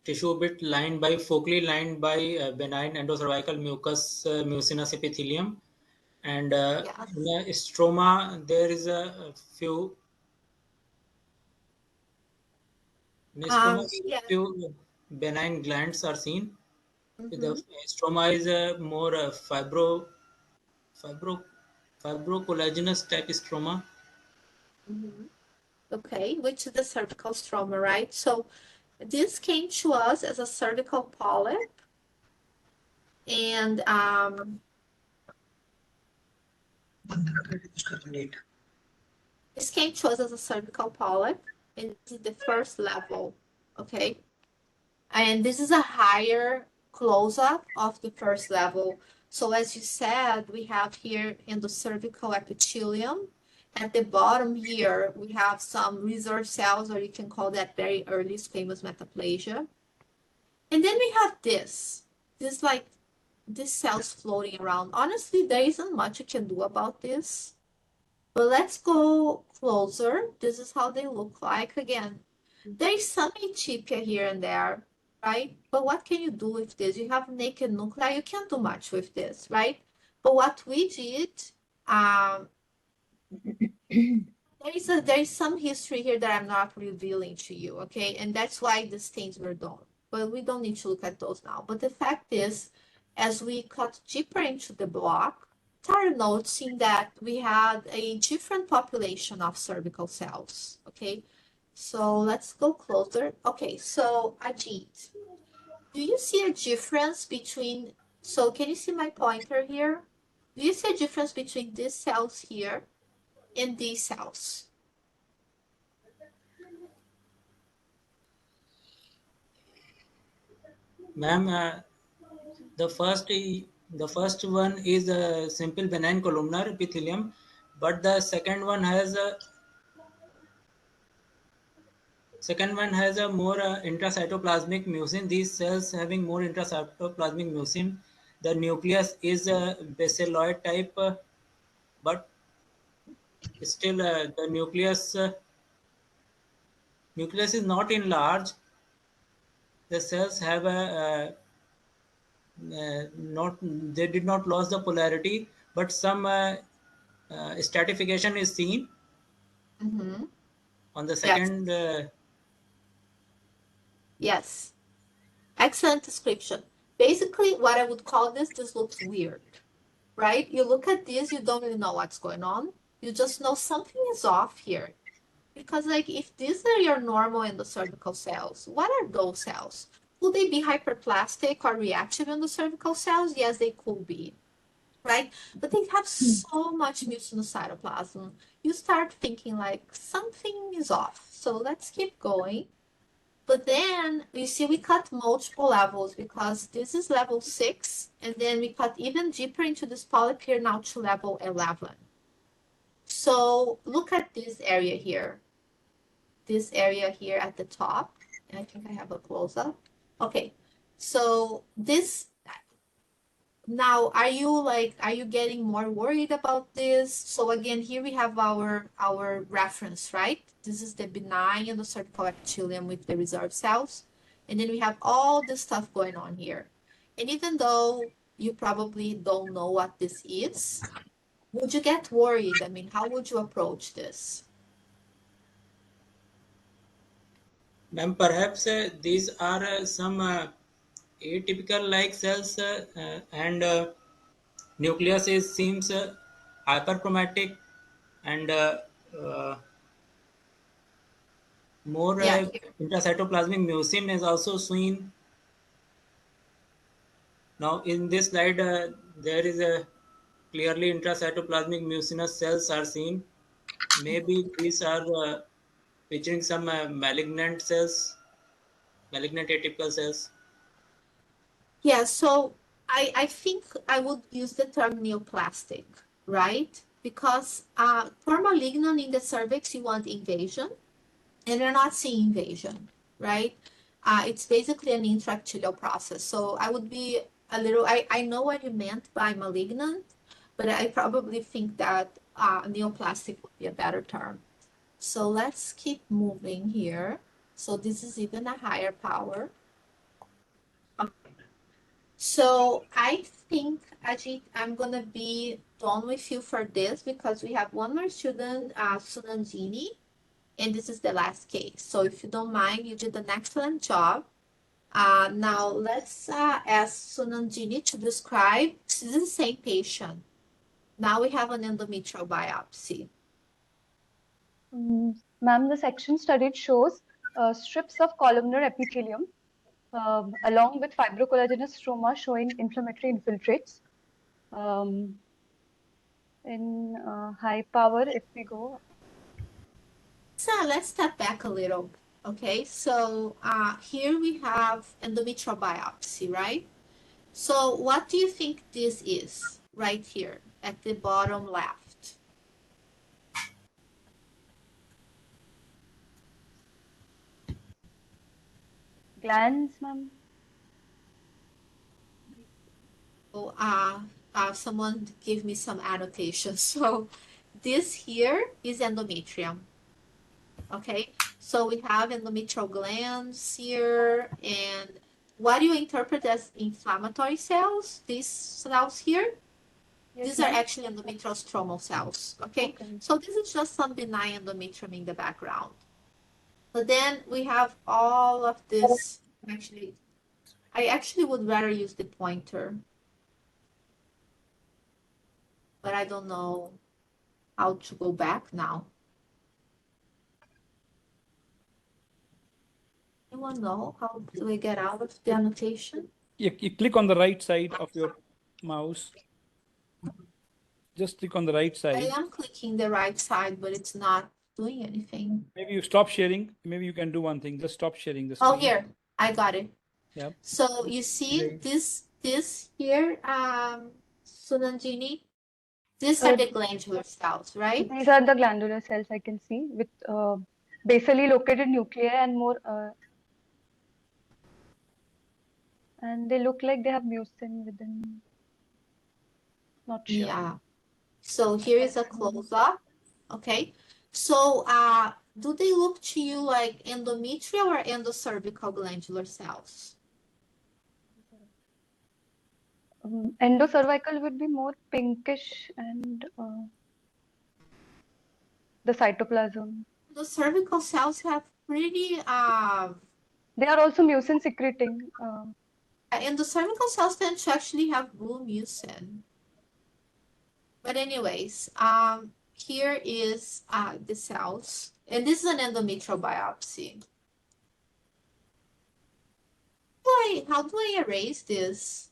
tissue bit lined by focally lined by benign endocervical mucinous epithelium, and in the stroma there is a few. In the stroma, few benign glands are seen. The stroma is a more fibrocollagenous type stroma. Okay, which is the cervical stroma, right? So this came to us as a cervical polyp, and this came to us as a cervical polyp, and this is the first level, okay? And this is a higher close-up of the first level. So as you said, we have here in the cervical epithelium. At the bottom here, we have some reserve cells, or you can call that very early squamous metaplasia. And then we have this like these cells floating around. Honestly, there isn't much you can do about this. But let's go closer. This is how they look like. Again, there is some atypia here and there, right? But what can you do with this? You have naked nuclei. You can't do much with this, right? But what we did, there is some history here that I'm not revealing to you, okay? And that's why these things were done. But we don't need to look at those now. But the fact is, as we cut deeper into the block, started noticing that we had a different population of cervical cells, okay? So let's go closer. Okay, so Ajit, do you see a difference between, so can you see my pointer here? Do you see a difference between these cells here and these cells? Ma'am, the first one is a simple benign columnar epithelium, but the second one has a more intracytoplasmic mucin. These cells having more intracytoplasmic mucin. The nucleus is a baseloid type, but still the nucleus is not enlarged. The cells have a they did not lose the polarity, but some stratification is seen on the second. Yes. Excellent description. Basically, what I would call this looks weird, right? You look at this, you don't really know what's going on. You just know something is off here. Because like if these are your normal endocervical cells, what are those cells? Could they be hyperplastic or reactive endocervical cells? Yes, they could be, right? But they have so much mucinous cytoplasm. You start thinking like something is off. So let's keep going. But then you see we cut multiple levels because this is level 6, and then we cut even deeper into this polyp here now to level 11. So look at this area here. This area here at the top. And I think I have a close-up. Okay, so this now are you getting more worried about this? So again, here we have our reference, right? This is the benign endocervical epithelium with the reserve cells. And then we have all this stuff going on here. And even though you probably don't know what this is, would you get worried? I mean, how would you approach this? Ma'am, perhaps these are some atypical like cells, and nucleus seems hyperchromatic, and more intracytoplasmic mucin is also seen. Now in this slide, there is a clearly intracytoplasmic mucinous cells are seen. Maybe these are featuring some malignant cells, malignant atypical cells. Yeah, so I think I would use the term neoplastic, right? Because for malignant in the cervix, you want invasion, and we're not seeing invasion, right? It's basically an intraepithelial process. So I would be a little, I know what you meant by malignant, but I probably think that neoplastic would be a better term. So let's keep moving here. So this is even a higher power. So I think, Ajit, I'm gonna be done with you for this because we have one more student, Sunanjini, and this is the last case. So if you don't mind, you did an excellent job. Now let's ask Sunanjini to describe, this is the same patient. Now we have an endometrial biopsy. Ma'am, the section studied shows strips of columnar epithelium along with fibrocollagenous stroma showing inflammatory infiltrates. In high power, if we go. So let's step back a little. Okay, so here we have endometrial biopsy, right? So what do you think this is right here at the bottom left? Glands, ma'am. So, someone give me some annotation. So this here is endometrium. Okay, so we have endometrial glands here, and what do you interpret as inflammatory cells? These cells here? Yes, these are ma'am. actually endometrial stromal cells. Okay, so this is just some benign endometrium in the background. But then we have all of this. Actually, I actually would rather use the pointer, but I don't know how to go back now. Anyone know how do we get out of the annotation? You click on the right side of your mouse. Just click on the right I side. am clicking the right side, but it's not doing anything. Maybe you stop sharing. Maybe you can do one thing. Just stop sharing the Oh, screen. here, I got it. Yeah. So you see this here, Sunanjini, these are the glandular cells, right? These are the glandular cells I can see with basally located nuclei and more, and they look like they have mucin within. Not sure. Yeah. So here is a close-up. Okay. So do they look to you like endometrial or endocervical glandular cells? Endocervical would be more pinkish and the cytoplasm. The cervical cells have pretty They are also mucin secreting. and the cervical cells tend to actually have blue mucin. But anyways, here is the cells, and this is an endometrial biopsy. How do I erase this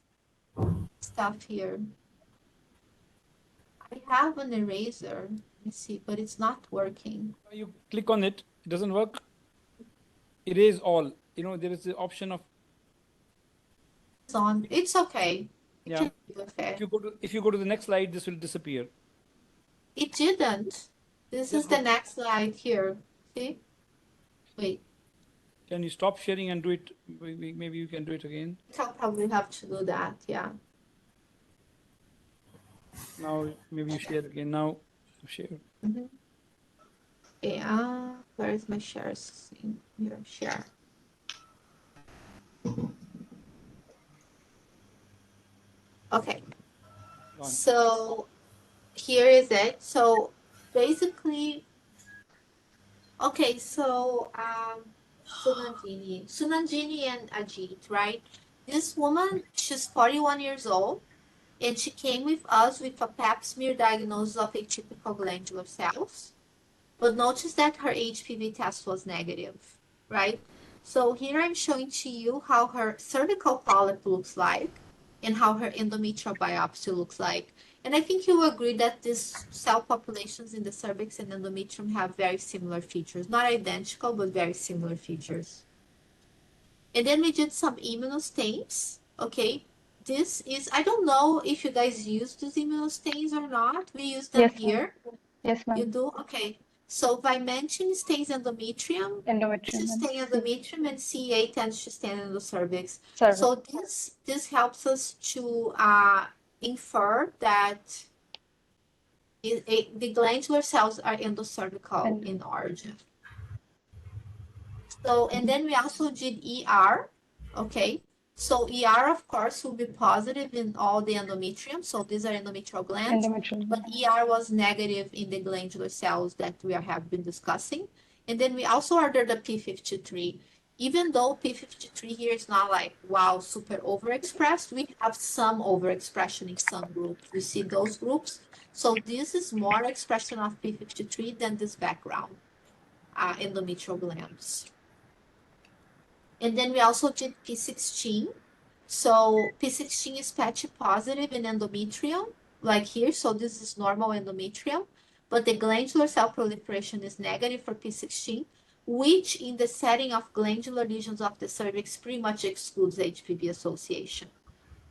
stuff here? I have an eraser. Let me see, but it's not working. You click on it. It doesn't work. Erase all. You know, there is the option of. It's on. It's okay. Yeah. Okay. If you go to the next slide, this will disappear. It didn't. This is the next slide here. See? Wait. Can you stop sharing and do it? Maybe you can do it again. I'll probably have to do that. Yeah. Now maybe you share again. Now share. Mm-hmm. Okay. Where is my share screen? Here, share. Okay. So here is it. So basically, okay. So Sunanjini and Ajit, right? This woman, she's 41 years old, and she came with us with a pap smear diagnosis of atypical glandular cells. But notice that her HPV test was negative, right? So here I'm showing to you how her cervical polyp looks like. and how her endometrial biopsy looks like. And I think you agree that these cell populations in the cervix and endometrium have very similar features, not identical, but very similar features. And then we did some immunostains, okay? This is, I don't know if you guys use these immunostains or not. We use them Yes, ma'am. here. Yes, You ma'am. do? Okay. So Vimentin stains endometrium, Endometrium and stain endometrium, and CA tends to stain endocervix. cervix. So this helps us to infer that the glandular cells are endocervical in origin. So, and then we also did ER, okay? So ER, of course, will be positive in all the endometrium. So these are endometrial glands. Endometrial. But ER was negative in the glandular cells that we have been discussing. And then we also ordered the P53. Even though P53 here is not like, wow, super overexpressed, we have some overexpression in some groups. We see those groups. So this is more expression of P53 than this background endometrial glands. And then we also did P16. So P16 is patchy positive in endometrium, like here. So this is normal endometrium, but the glandular cell proliferation is negative for P16, which in the setting of glandular lesions of the cervix pretty much excludes HPV association.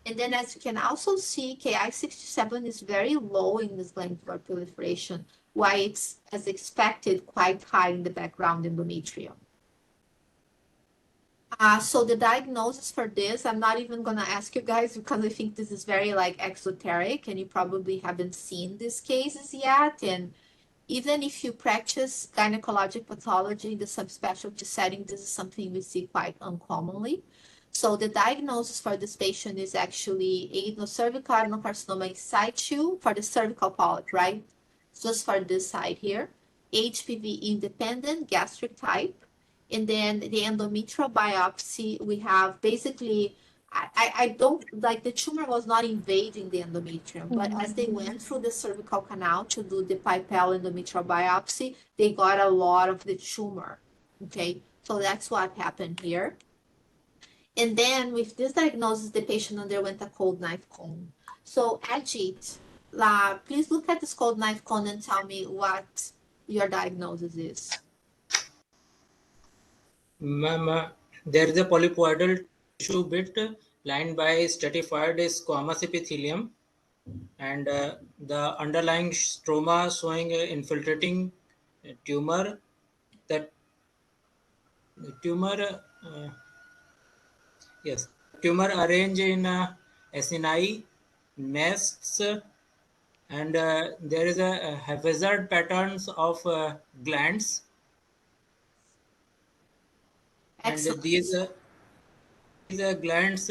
And then as you can also see, Ki67 is very low in this glandular proliferation, while it's, as expected, quite high in the background endometrium. So the diagnosis for this, I'm not even gonna ask you guys because I think this is very like exoteric and you probably haven't seen these cases yet. And even if you practice gynecologic pathology in the subspecialty setting, this is something we see quite uncommonly. So the diagnosis for this patient is actually cervical adenocarcinoma in situ for the cervical polyp, right? Just for this side here. HPV independent gastric type. And then the endometrial biopsy, we have basically, I don't, like the tumor was not invading the endometrium, but as they went through the cervical canal to do the pipelle endometrial biopsy, they got a lot of the tumor, okay? So that's what happened here. And then with this diagnosis, the patient underwent a cold knife cone. So Ajit, please look at this cold knife cone and tell me what your diagnosis is. Ma'am, there is a polypoidal tissue bit lined by stratified squamous epithelium, and the underlying stroma showing infiltrating tumor. That tumor, yes, tumor arranged in acini nests, and there is a haphazard patterns of glands. Excellent. And these glands,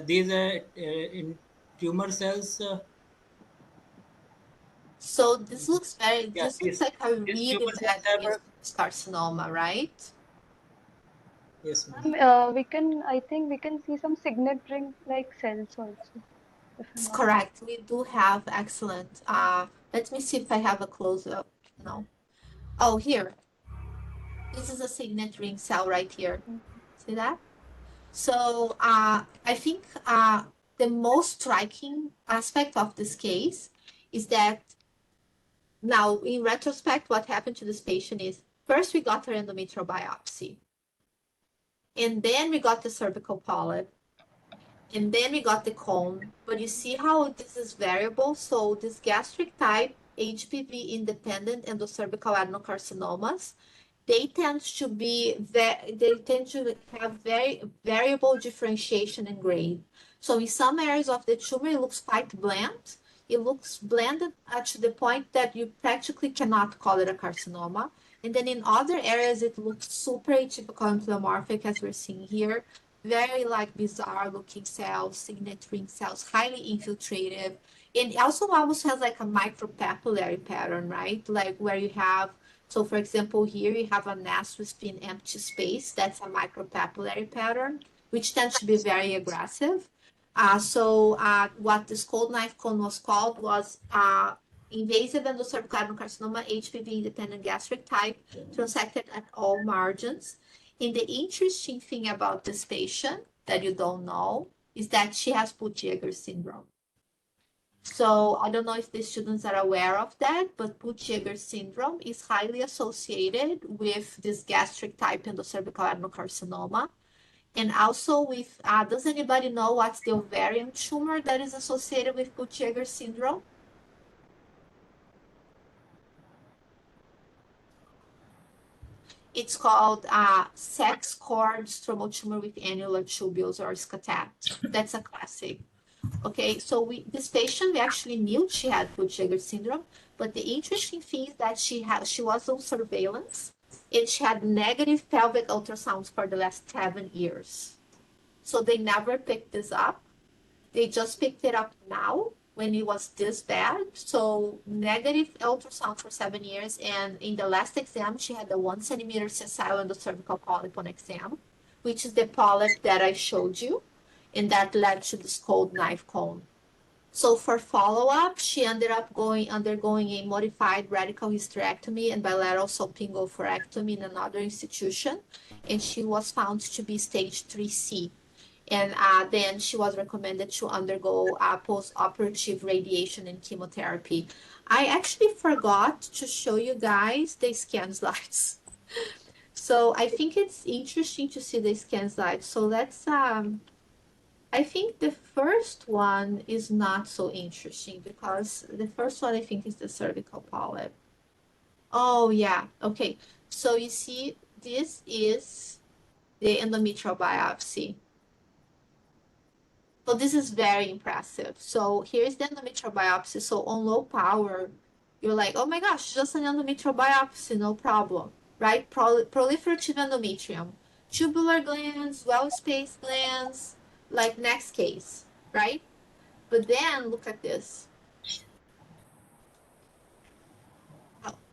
these in tumor cells. So this looks very, Yeah, this looks like a really tumor bad cells have. carcinoma, right? Yes, ma'am. I think we can see some signet ring like cells also. It's correct. We do have excellent. Let me see if I have a close up. No. Oh, here. This is a signet ring cell right here. See that? So I think the most striking aspect of this case is that now in retrospect, what happened to this patient is first we got her endometrial biopsy. And then we got the cervical polyp. And then we got the cone. But you see how this is variable? So this gastric type, HPV independent endocervical adenocarcinomas, they tend to have very variable differentiation and grade. So in some areas of the tumor, it looks quite bland. It looks blended to the point that you practically cannot call it a carcinoma. And then in other areas, it looks super atypical and pleomorphic, as we're seeing here. Very like bizarre looking cells, signet ring cells, highly infiltrative. And it also almost has like a micropapillary pattern, right? Like where you have, so for example, here you have a nest within empty space. That's a micropapillary pattern, which tends to be very aggressive. What this cold knife cone was called was invasive endocervical adenocarcinoma, HPV independent gastric type, transected at all margins. And the interesting thing about this patient that you don't know is that she has Bucherer syndrome. So I don't know if the students are aware of that, but Bucherer syndrome is highly associated with this gastric type endocervical adenocarcinoma. And also with, does anybody know what's the ovarian tumor that is associated with Bucherer syndrome? It's called sex cord stromal tumor with annular tubules, or SCATAT. That's a classic. Okay, so this patient, we actually knew she had Bucherer syndrome, but the interesting thing is that she was on surveillance and she had negative pelvic ultrasounds for the last 7 years. So they never picked this up. They just picked it up now when it was this bad. So negative ultrasound for 7 years, and in the last exam, she had a 1 centimeter sessile endocervical polyp on exam, which is the polyp that I showed you, and that led to this cold knife cone. So for follow-up, she ended up undergoing a modified radical hysterectomy and bilateral salpingo-oophorectomy in another institution, and she was found to be stage 3C. And then she was recommended to undergo post-operative radiation and chemotherapy. I actually forgot to show you guys the scan slides. So I think it's interesting to see the scan slides. So let's, I think the first one is not so interesting because the first one I think is the cervical polyp. Oh yeah, okay. So you see, this is the endometrial biopsy. So this is very impressive. So here's the endometrial biopsy. So on low power, you're like, oh my gosh, just an endometrial biopsy, no problem, right? Proliferative endometrium, tubular glands, well-spaced glands, like next case, right? But then look at this.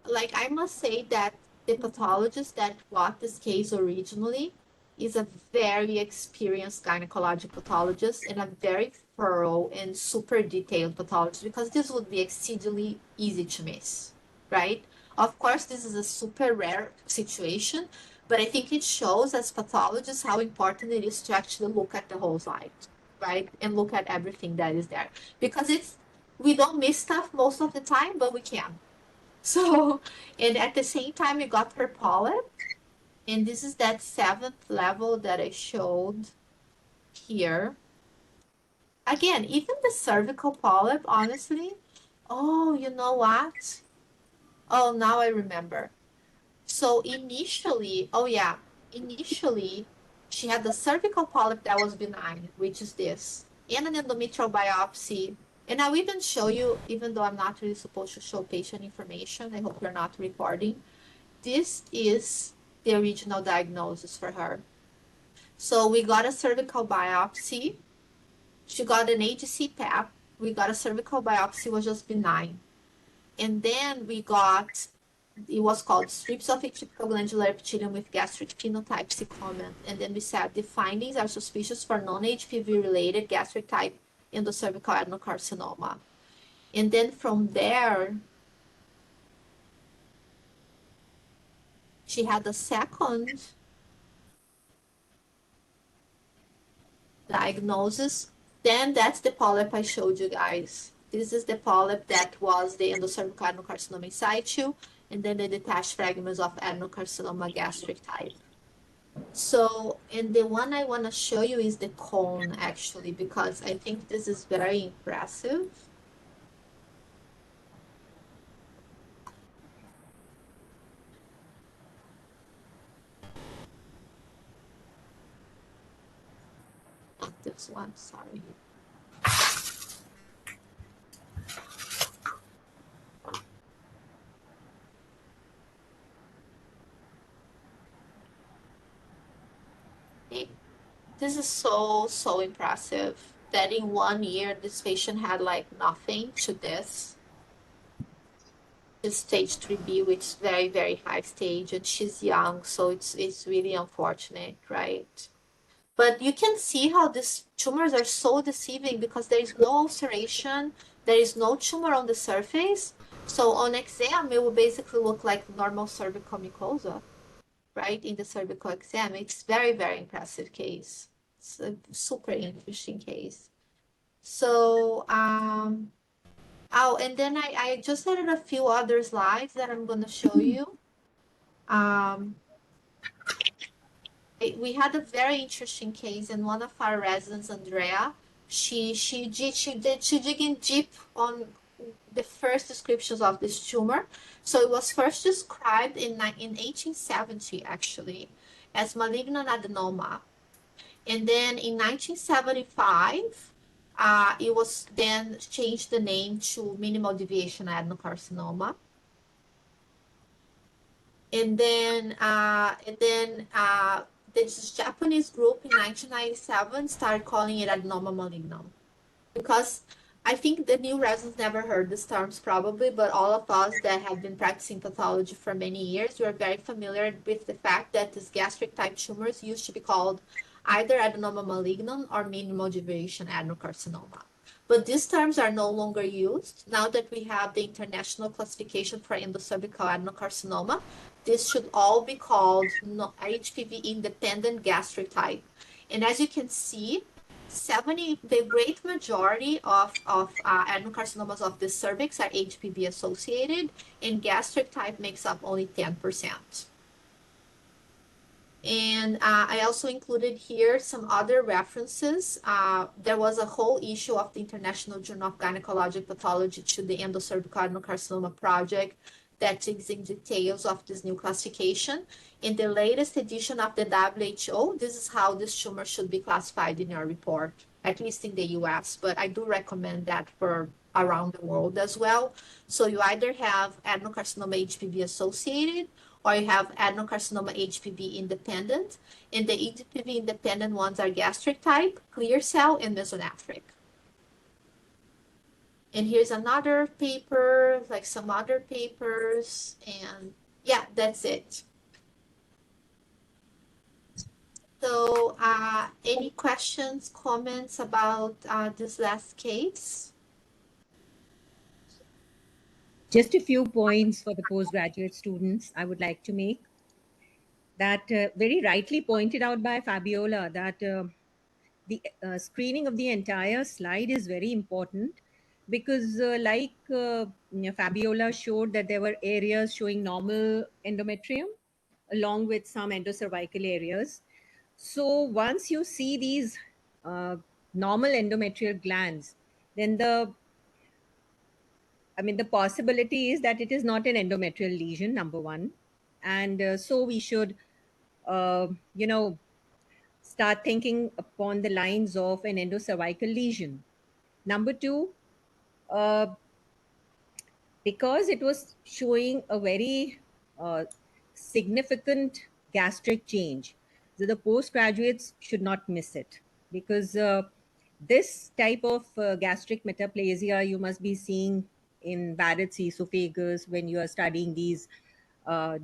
Like, I must say that the pathologist that brought this case originally is a very experienced gynecologic pathologist and a very thorough and super detailed pathologist, because this would be exceedingly easy to miss, right? Of course, this is a super rare situation, but I think it shows as pathologists how important it is to actually look at the whole slide, right? And look at everything that is there, because we don't miss stuff most of the time, but we can. So, and at the same time, you got her polyp, and this is that 7th level that I showed here. Again, even the cervical polyp, honestly, oh, you know what? Oh, now I remember. So initially, oh yeah, initially, she had the cervical polyp that was benign, which is this, and an endometrial biopsy. And I'll even show you, even though I'm not really supposed to show patient information, I hope you're not recording. This is the original diagnosis for her. So we got a cervical biopsy. She got an AGC PAP. We got a cervical biopsy, was just benign. And then we got, it was called strips of atypical glandular epithelium with gastric phenotype C-comment. And then we said the findings are suspicious for non-HPV related gastric type endocervical adenocarcinoma. And then from there, she had a second diagnosis. Then that's the polyp I showed you guys. This is the polyp that was the endocervical adenocarcinoma in situ, and then the detached fragments of adenocarcinoma gastric type. So, and the one I want to show you is the cone, actually, because I think this is very impressive. Not this one, sorry. This is so impressive that in 1 year, this patient had like nothing to this. It's stage 3B, which is very high stage, and she's young, so it's really unfortunate, right? But you can see how these tumors are so deceiving because there is no ulceration, there is no tumor on the surface. So on exam, it will basically look like normal cervical mucosa, right? In the cervical exam, it's very impressive case. It's a super interesting case. So, oh, and then I just added a few other slides that I'm going to show you. We had a very interesting case, and one of our residents, Andrea, she dig in deep on the first descriptions of this tumor. So it was first described in 1870, actually, as malignant adenoma. And then in 1975, it was then changed the name to minimal deviation adenocarcinoma. And then this Japanese group in 1997 started calling it adenoma malignum, because I think the new residents never heard these terms probably, but all of us that have been practicing pathology for many years, we are very familiar with the fact that these gastric type tumors used to be called either adenoma malignum or minimal deviation adenocarcinoma. But these terms are no longer used. Now that we have the international classification for endocervical adenocarcinoma, this should all be called HPV independent gastric type. And as you can see, the great majority of adenocarcinomas of the cervix are HPV associated, and gastric type makes up only 10%. And I also included here some other references. There was a whole issue of the International Journal of Gynecologic Pathology to the endocervical adenocarcinoma project that digs in details of this new classification. In the latest edition of the WHO, this is how this tumor should be classified in your report, at least in the US, but I do recommend that for around the world as well. So you either have adenocarcinoma HPV associated, or you have adenocarcinoma HPV independent, and the HPV independent ones are gastric type, clear cell, and mesonephric. And here's another paper, like some other papers, and yeah, that's it. So any questions, comments about this last case? Just a few points for the postgraduate students I would like to make. That very rightly pointed out by Fabiola, that the screening of the entire slide is very important, because Fabiola showed that there were areas showing normal endometrium along with some endocervical areas. So once you see these normal endometrial glands, then the possibility is that it is not an endometrial lesion, number one. And so we should, start thinking upon the lines of an endocervical lesion. Number two, because it was showing a very significant gastric change, so the postgraduates should not miss it, because this type of gastric metaplasia you must be seeing in Barrett's esophagus when you are studying these the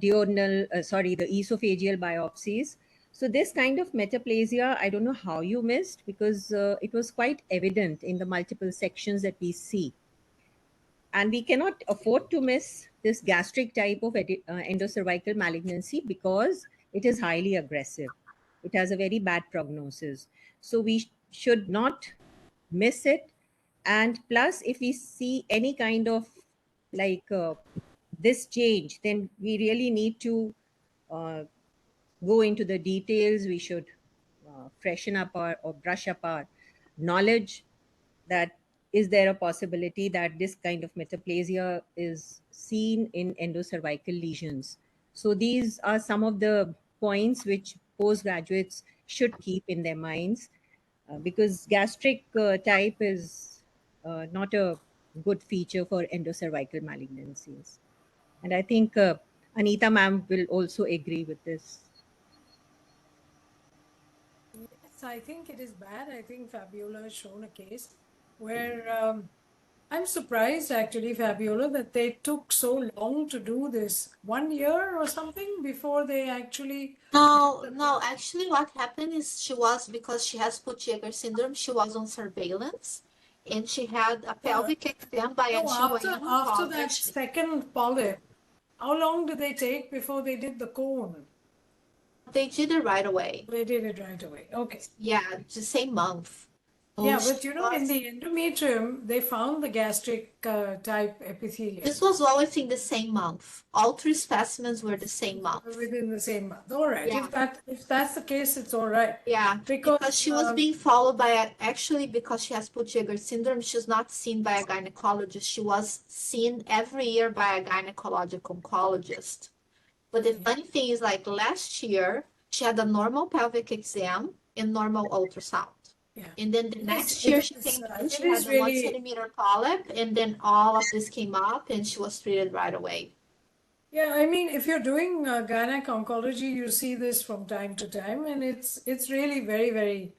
esophageal biopsies. So this kind of metaplasia, I don't know how you missed, because it was quite evident in the multiple sections that we see. And we cannot afford to miss this gastric type of endocervical malignancy, because it is highly aggressive. It has a very bad prognosis. So we should not miss it. And plus, if we see any kind of this change, then we really need to go into the details. We should freshen up or brush up our knowledge, that is there a possibility that this kind of metaplasia is seen in endocervical lesions. So these are some of the points which postgraduates should keep in their minds, because gastric type is not a good feature for endocervical malignancies. And I think Anita ma'am will also agree with this. Yes, I think it is bad. I think Fabiola has shown a case where I'm surprised actually, Fabiola, that they took so long to do this. 1 year or something before they actually. No, actually what happened is because she has Put-Jaeger syndrome, she was on surveillance, and she had a pelvic exam by a GYN After that second polyp, how long did they take before they did the cone? They did it right away. They did it right away. Okay. Yeah, the same month. Yeah, Oh, but you know, in the endometrium, they found the gastric type epithelium. This was all within the same month. All 3 specimens were the same month. Within the same month. All right. Yeah. If that's the case, it's all right. Yeah, because she was being followed by actually because she has Peutz-Jeghers syndrome, she's not seen by a gynecologist. She was seen every year by a gynecologic oncologist. But the funny thing is, like last year, she had a normal pelvic exam and normal ultrasound. Yeah. And then the next year she came in, she had a 1 centimeter polyp, and then all of this came up and she was treated right away. Yeah, I mean, if you're doing gynec oncology, you see this from time to time, and it's really very, very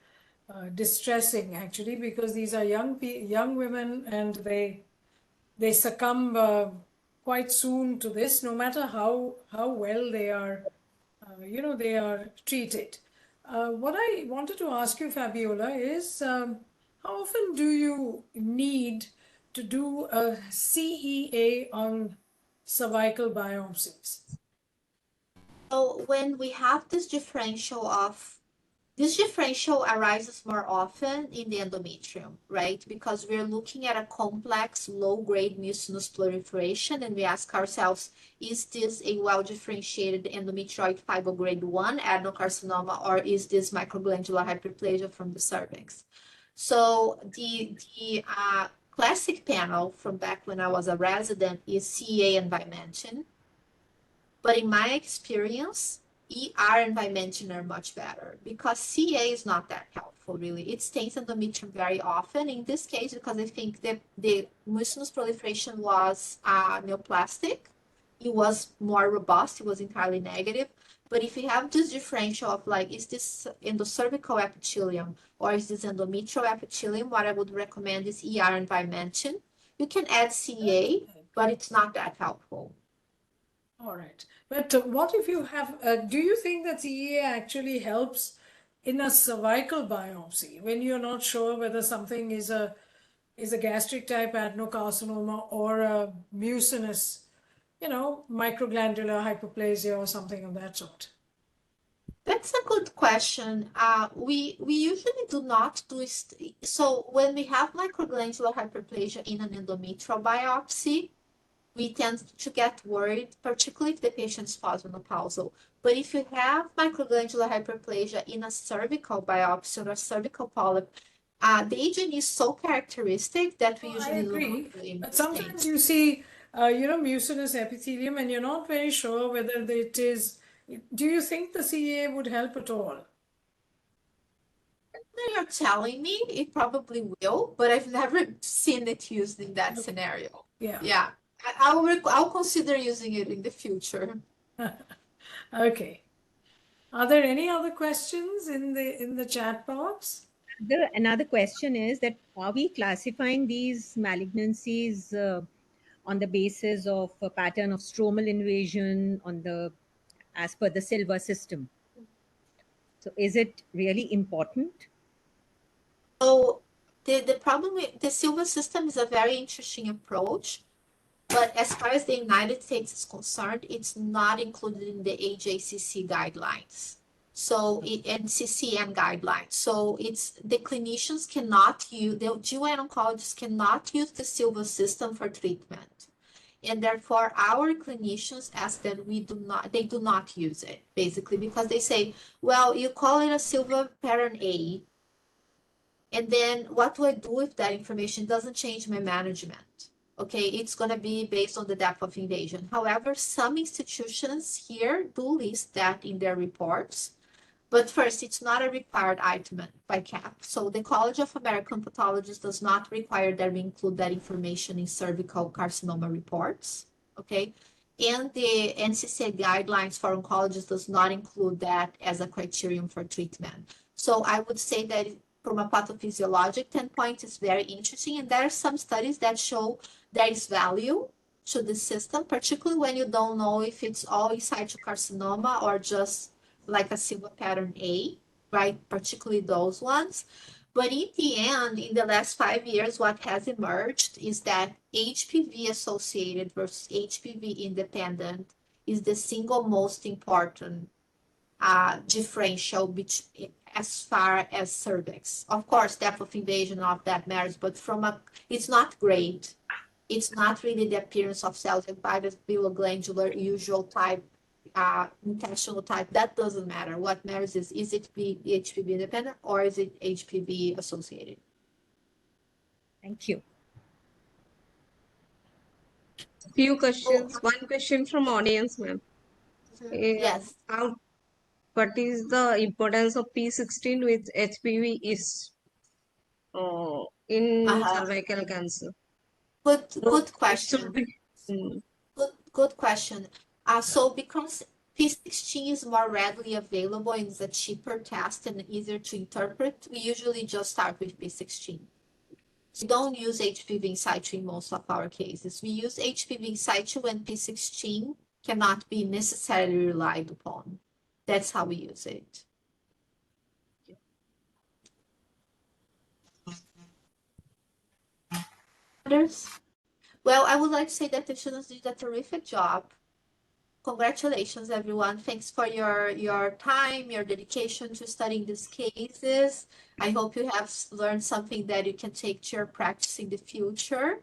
distressing actually, because these are young women, and they succumb quite soon to this, no matter how well they are, they are treated. What I wanted to ask you, Fabiola, is how often do you need to do a CEA on cervical biopsies? So when we have this differential arises more often in the endometrium, right? Because we're looking at a complex low-grade mucinous proliferation, and we ask ourselves, is this a well-differentiated endometrioid fiber grade 1 adenocarcinoma, or is this microglandular hyperplasia from the cervix? So the classic panel from back when I was a resident is CEA and Vimentin. But in my experience, ER and Vimentin are much better because CA is not that helpful, really. It stains endometrium very often. In this case, because I think the mucinous proliferation was neoplastic, it was more robust, it was entirely negative. But if you have this differential of like, is this endocervical epithelium or is this endometrial epithelium, what I would recommend is ER and Vimentin. You can add CA, but it's not that helpful. All right. But what if you have, do you think that CEA actually helps in a cervical biopsy when you're not sure whether something is a gastric type adenocarcinoma or a mucinous, microglandular hyperplasia or something of that sort? That's a good question. We usually do not do so when we have microglandular hyperplasia in an endometrial biopsy, we tend to get worried, particularly if the patient is postmenopausal. But if you have microglandular hyperplasia in a cervical biopsy or a cervical polyp, the agent is so characteristic that we usually agree. do not really But sometimes you see, mucinous epithelium, and you're not very sure whether it is. Do you think the CEA would help at all? You're telling me it probably will, but I've never seen it used in that scenario. Yeah. I'll consider using it in the future. Okay. Are there any other questions in the chat box? Another question is that are we classifying these malignancies on the basis of a pattern of stromal invasion as per the Silver system? So is it really important? So the problem with the Silver system is a very interesting approach. But as far as the United States is concerned, it's not included in the AJCC guidelines. So NCCN guidelines. So the clinicians cannot use, the GYN oncologists cannot use the Silver system for treatment. And therefore our clinicians ask that they do not use it, basically, because they say, well, you call it a Silver pattern A, and then what do I do with that information? It doesn't change my management. Okay, it's going to be based on the depth of invasion. However, some institutions here do list that in their reports. But first, it's not a required item by CAP. So the College of American Pathologists does not require that we include that information in cervical carcinoma reports. Okay, and the NCCN guidelines for oncologists does not include that as a criterion for treatment. So I would say that from a pathophysiologic standpoint, it's very interesting. And there are some studies that show there is value to the system, particularly when you don't know if it's all in situ carcinoma or just like a Silver pattern A, right? Particularly those ones. But in the end, in the last 5 years, what has emerged is that HPV associated versus HPV independent is the single most important differential between as far as cervix. Of course, depth of invasion of that matters, but it's not great. It's not really the appearance of cells invited below glandular, usual type, intestinal type. That doesn't matter. What matters is it HPV independent or is it HPV associated? Thank you. Few questions. One question from audience, ma'am. Yes. What is the importance of P16 with HPV is in cervical cancer? Good question. Good question. So because P16 is more readily available and is a cheaper test and easier to interpret, we usually just start with P16. We don't use HPV in situ in most of our cases. We use HPV in situ when P16 cannot be necessarily relied upon. That's how we use it. Others? Well, I would like to say that the students did a terrific job. Congratulations, everyone. Thanks for your time, your dedication to studying these cases. I hope you have learned something that you can take to your practice in the future.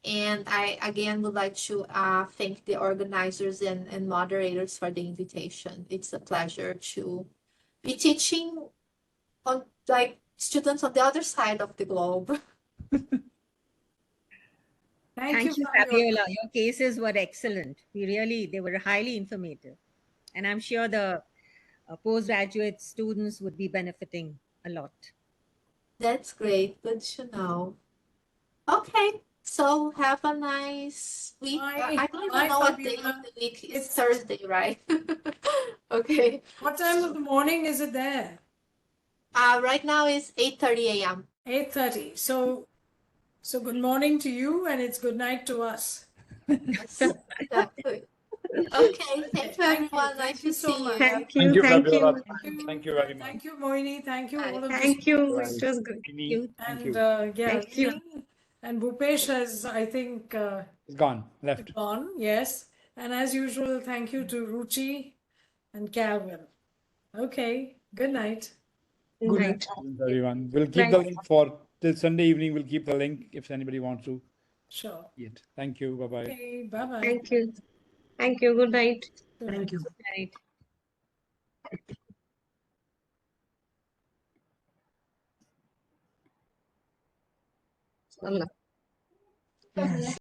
And I, again, would like to thank the organizers and moderators for the invitation. It's a pleasure to be teaching on students on the other side of the globe. Thank you, Fabiola. Your cases were excellent. They were highly informative. And I'm sure the postgraduate students would be benefiting a lot. That's great. Good to know. Okay. So have a nice week. I don't even know what day of the week. It's Thursday, right? Okay. What time of the morning is it there? Right now it's 8:30 a.m. 8:30. So good morning to you, and it's good night to us. Yes, exactly. Okay, thank you, everyone. Nice to see you. Thank you. Thank you. Thank you very much. Thank you, Moini. Thank you, all of you. Thank you. It was great. And Thank you. and Bhupesh has, I think, It's gone, left. gone. Yes. And as usual, thank you to Ruchi and Calvin. Okay. Good night. Good night, everyone. We'll keep the link for till Sunday evening. We'll keep the link if anybody wants to. Sure. Yet. Thank you. Bye bye. Okay. Bye bye. Thank you. Thank you. Good night. Thank you. Good night. Allah.